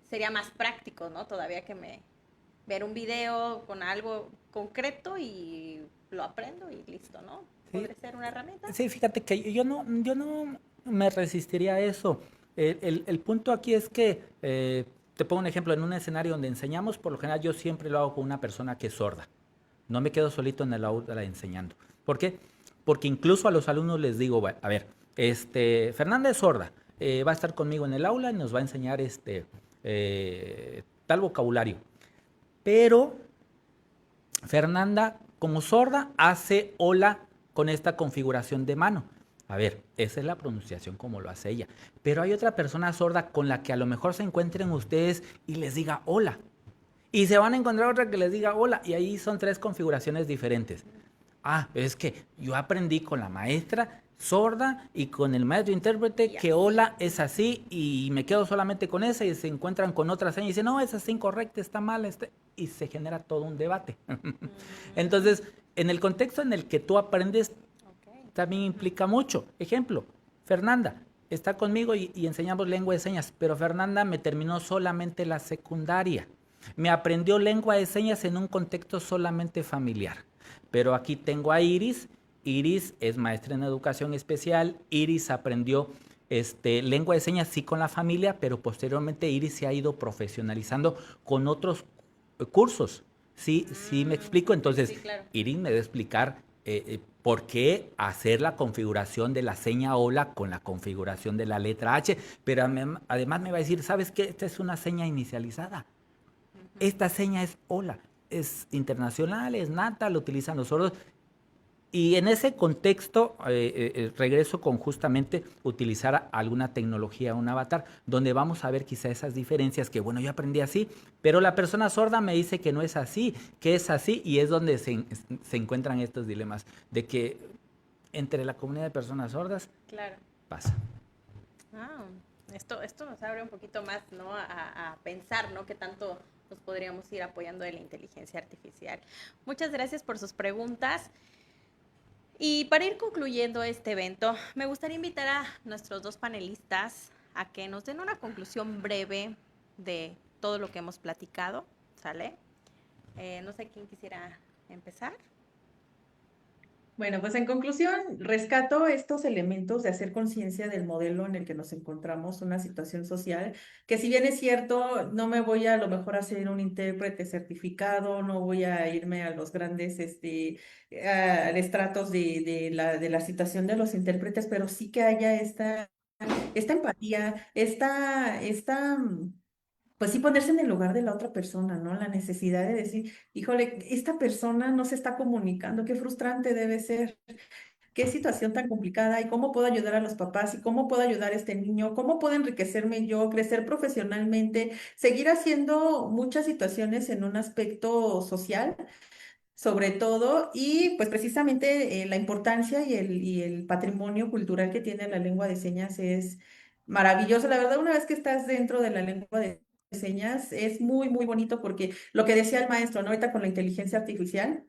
Sería más práctico, ¿no? Todavía que ver un video con algo concreto y lo aprendo y listo, ¿no? Sí, ¿Podría ser una herramienta? sí, fíjate que yo no me resistiría a eso. El punto aquí es que, te pongo un ejemplo, en un escenario donde enseñamos, por lo general yo siempre lo hago con una persona que es sorda. No me quedo solito en el aula enseñando. ¿Por qué? Porque incluso a los alumnos les digo, a ver, Fernanda es sorda, va a estar conmigo en el aula y nos va a enseñar tal vocabulario. Pero Fernanda, como sorda, hace hola con esta configuración de mano. A ver, esa es la pronunciación como lo hace ella. Pero hay otra persona sorda con la que a lo mejor se encuentren ustedes y les diga hola. Y se van a encontrar otra que les diga hola. Y ahí son tres configuraciones diferentes. Ah, es que yo aprendí con la maestra sorda y con el maestro intérprete que hola es así y me quedo solamente con esa y se encuentran con otra seña y dicen, no, esa es incorrecta, está mal, y se genera todo un debate. Entonces, en el contexto en el que tú aprendes, también implica mucho. Ejemplo, Fernanda está conmigo y enseñamos lengua de señas, pero Fernanda me terminó solamente la secundaria. Me aprendió lengua de señas en un contexto solamente familiar. Pero aquí tengo a Iris. Iris es maestra en educación especial. Iris aprendió lengua de señas sí con la familia, pero posteriormente Iris se ha ido profesionalizando con otros cursos. Sí, sí me explico. Entonces, Sí, claro. Iris me debe explicar por qué hacer la configuración de la seña hola con la configuración de la letra H, pero además me va a decir, ¿sabes qué? Esta es una seña inicializada. Esta seña es hola, es internacional, es nata, lo utilizan los sordos. Y en ese contexto, regreso con justamente utilizar alguna tecnología, un avatar, donde vamos a ver quizá esas diferencias que, bueno, yo aprendí así, pero la persona sorda me dice que no es así, que es así, y es donde se encuentran estos dilemas, de que entre la comunidad de personas sordas Claro. pasa. Ah, esto nos abre un poquito más, ¿no? A pensar, ¿no? Qué tanto nos podríamos ir apoyando de la inteligencia artificial. Muchas gracias por sus preguntas. Y para ir concluyendo este evento, me gustaría invitar a nuestros dos panelistas a que nos den una conclusión breve de todo lo que hemos platicado, ¿sale? No sé quién quisiera empezar. Bueno, pues en conclusión, rescato estos elementos de hacer conciencia del modelo en el que nos encontramos, una situación social, que si bien es cierto, no me voy a lo mejor a hacer un intérprete certificado, no voy a irme a los grandes estratos de la situación de los intérpretes, pero sí que haya esta empatía, pues sí, ponerse en el lugar de la otra persona, ¿no? La necesidad de decir, híjole, esta persona no se está comunicando, qué frustrante debe ser, qué situación tan complicada y cómo puedo ayudar a los papás y cómo puedo ayudar a este niño, cómo puedo enriquecerme yo, crecer profesionalmente, seguir haciendo muchas situaciones en un aspecto social, sobre todo, y pues precisamente la importancia y el patrimonio cultural que tiene la lengua de señas es maravilloso. La verdad, una vez que estás dentro de la lengua de señas, es muy, muy bonito porque lo que decía el maestro, ¿no? Ahorita con la inteligencia artificial.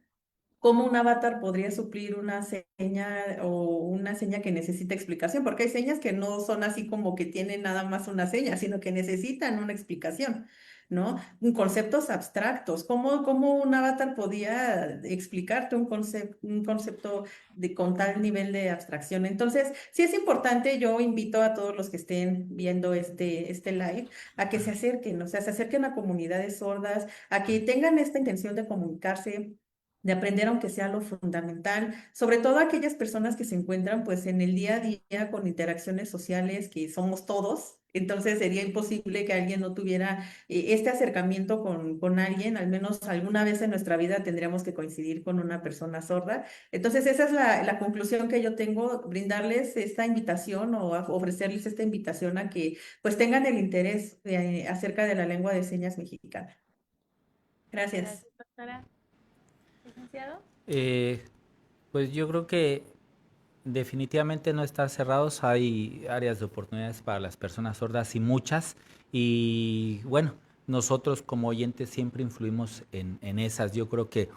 ¿Cómo un avatar podría suplir una seña o una seña que necesita explicación? Porque hay señas que no son así como que tienen nada más una seña, sino que necesitan una explicación, ¿no? Conceptos abstractos. ¿Cómo un avatar podía explicarte un concepto con tal nivel de abstracción? Entonces, sí es importante, yo invito a todos los que estén viendo este live a que se acerquen, o sea, se acerquen a comunidades sordas, a que tengan esta intención de comunicarse, de aprender aunque sea lo fundamental, sobre todo aquellas personas que se encuentran pues en el día a día con interacciones sociales que somos todos. Entonces sería imposible que alguien no tuviera este acercamiento con alguien, al menos alguna vez en nuestra vida tendríamos que coincidir con una persona sorda. Entonces esa es la conclusión que yo tengo, brindarles esta invitación o ofrecerles esta invitación a que pues tengan el interés acerca de la lengua de señas mexicana. Gracias. Gracias, doctora. Licenciado. Eh, pues yo creo que definitivamente no están cerrados, hay áreas de oportunidades para las personas sordas y muchas, y bueno, nosotros como oyentes siempre influimos en esas. Yo creo que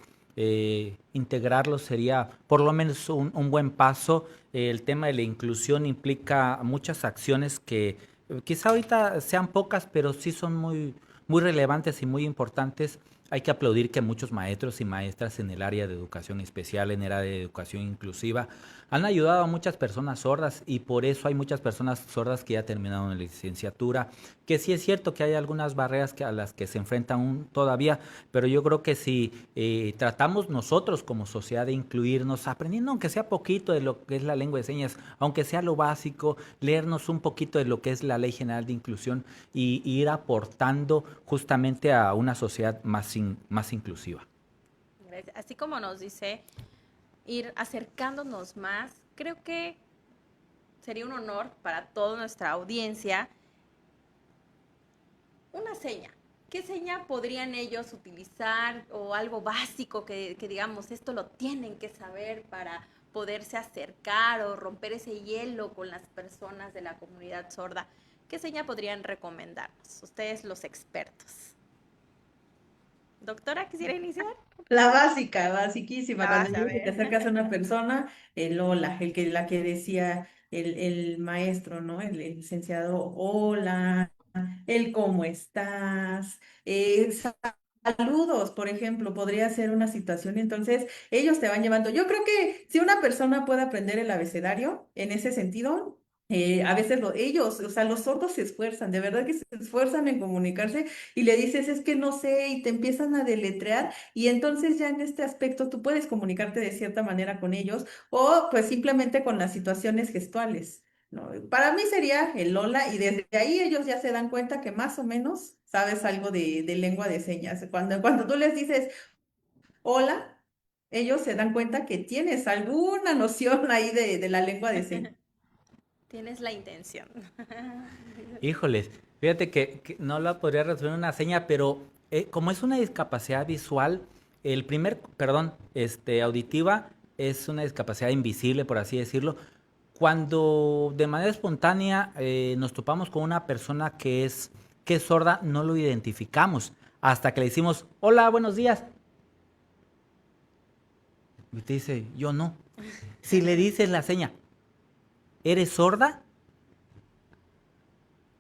integrarlos sería por lo menos un buen paso. El tema de la inclusión implica muchas acciones que quizá ahorita sean pocas, pero sí son muy relevantes y muy importantes. Hay que aplaudir que muchos maestros y maestras en el área de educación especial, en el área de educación inclusiva, han ayudado a muchas personas sordas, y por eso hay muchas personas sordas que ya terminaron la licenciatura, que sí es cierto que hay algunas barreras a las que se enfrentan aún todavía, pero yo creo que si tratamos nosotros como sociedad de incluirnos, aprendiendo aunque sea poquito de lo que es la lengua de señas, aunque sea lo básico, leernos un poquito de lo que es la Ley General de Inclusión y ir aportando justamente a una sociedad más inclusiva. Así como nos dice, ir acercándonos más, creo que sería un honor para toda nuestra audiencia una seña. ¿Qué seña podrían ellos utilizar o algo básico que digamos, esto lo tienen que saber para poderse acercar o romper ese hielo con las personas de la comunidad sorda? ¿Qué seña podrían recomendarnos? Ustedes los expertos. Doctora, ¿quisiera iniciar? La básica, basiquísima, La cuando vas a llegas y te ver. acercas a una persona, el hola, la que decía el maestro, ¿no? El licenciado, hola, el cómo estás, saludos, por ejemplo, podría ser una situación, entonces ellos te van llevando. Yo creo que si una persona puede aprender el abecedario en ese sentido, a veces ellos, o sea, los sordos se esfuerzan, de verdad que se esfuerzan en comunicarse y le dices, es que no sé, y te empiezan a deletrear y entonces ya en este aspecto tú puedes comunicarte de cierta manera con ellos o pues simplemente con las situaciones gestuales, ¿no? Para mí sería el hola y desde ahí ellos ya se dan cuenta que más o menos sabes algo de lengua de señas. Cuando tú les dices hola, ellos se dan cuenta que tienes alguna noción ahí de la lengua de señas. Tienes la intención. Híjoles, fíjate que no la podría resumir en una seña, pero como es una discapacidad visual, auditiva, es una discapacidad invisible, por así decirlo. Cuando de manera espontánea nos topamos con una persona que es sorda, no lo identificamos hasta que le decimos, hola, buenos días. Y te dice, yo no. Si le dices la seña, ¿eres sorda?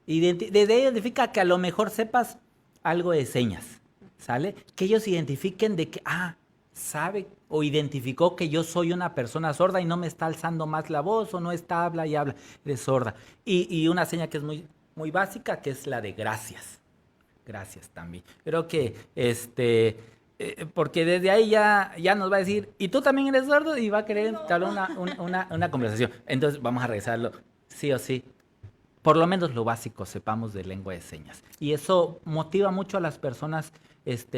Desde ahí identifica que a lo mejor sepas algo de señas, ¿sale? Que ellos identifiquen de que, sabe o identificó que yo soy una persona sorda y no me está alzando más la voz o no está habla y habla, eres sorda. Y una seña que es muy básica, que es la de gracias. Gracias también. Creo que, porque desde ahí ya nos va a decir, ¿y tú también eres sordo? Y va a querer entablar una conversación. Entonces vamos a regresarlo, sí o sí. Por lo menos lo básico sepamos de lengua de señas. Y eso motiva mucho a las personas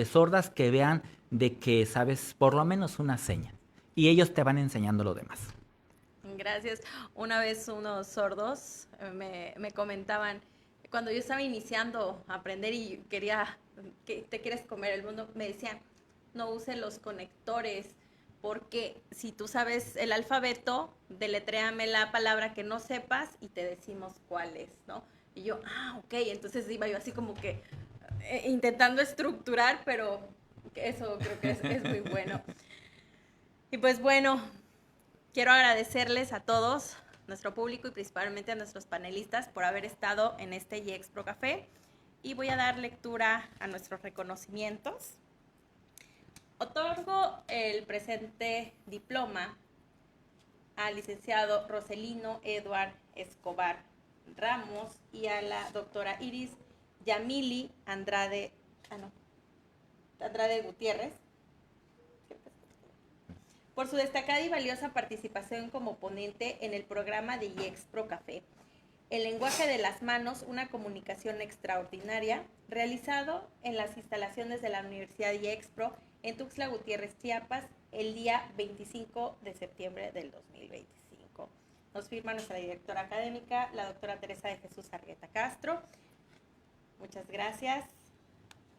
sordas que vean de que sabes por lo menos una seña. Y ellos te van enseñando lo demás. Gracias. Una vez unos sordos me comentaban, cuando yo estaba iniciando a aprender y quería, que te quieres comer el mundo, me decían, no usen los conectores, porque si tú sabes el alfabeto, deletréame la palabra que no sepas y te decimos cuál es, ¿no? Y yo, ok, entonces iba yo así como que intentando estructurar, pero eso creo que es muy bueno. Y pues bueno, quiero agradecerles a todos, nuestro público y principalmente a nuestros panelistas por haber estado en este IEXPRO Café. Y voy a dar lectura a nuestros reconocimientos. Otorgo el presente diploma al licenciado Roselino Eduard Escobar Ramos y a la doctora Iris Yamili Andrade Gutiérrez por su destacada y valiosa participación como ponente en el programa de IEXPRO Café, El lenguaje de las manos, una comunicación extraordinaria, realizado en las instalaciones de la Universidad IEXPRO en Tuxtla Gutiérrez, Chiapas, el día 25 de septiembre del 2025. Nos firma nuestra directora académica, la doctora Teresa de Jesús Argueta Castro. Muchas gracias.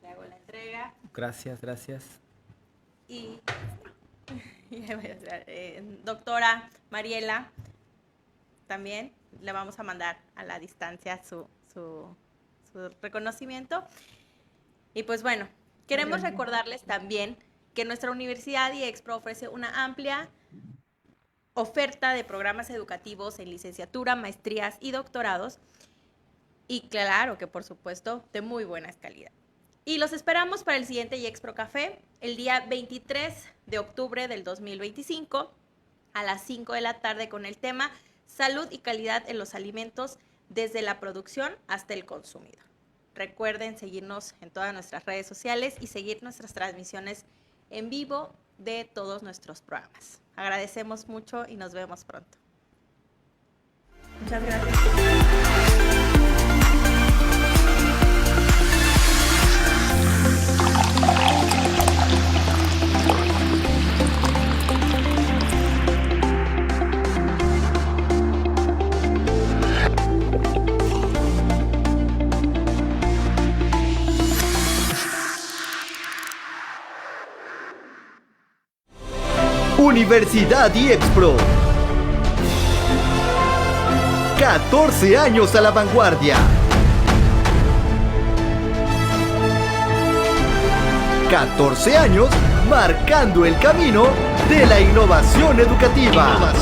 Le hago la entrega. Gracias. Y doctora Mariela, también le vamos a mandar a la distancia su reconocimiento. Y pues bueno, queremos recordarles también que nuestra Universidad IEXPRO ofrece una amplia oferta de programas educativos en licenciatura, maestrías y doctorados. Y claro que por supuesto de muy buena calidad. Y los esperamos para el siguiente IEXPRO Café, el día 23 de octubre del 2025, a las 5 de la tarde con el tema Salud y calidad en los alimentos desde la producción hasta el consumidor. Recuerden seguirnos en todas nuestras redes sociales y seguir nuestras transmisiones en vivo de todos nuestros programas. Agradecemos mucho y nos vemos pronto. Muchas gracias. Universidad IEXPRO. 14 años a la vanguardia. 14 años marcando el camino de la innovación educativa.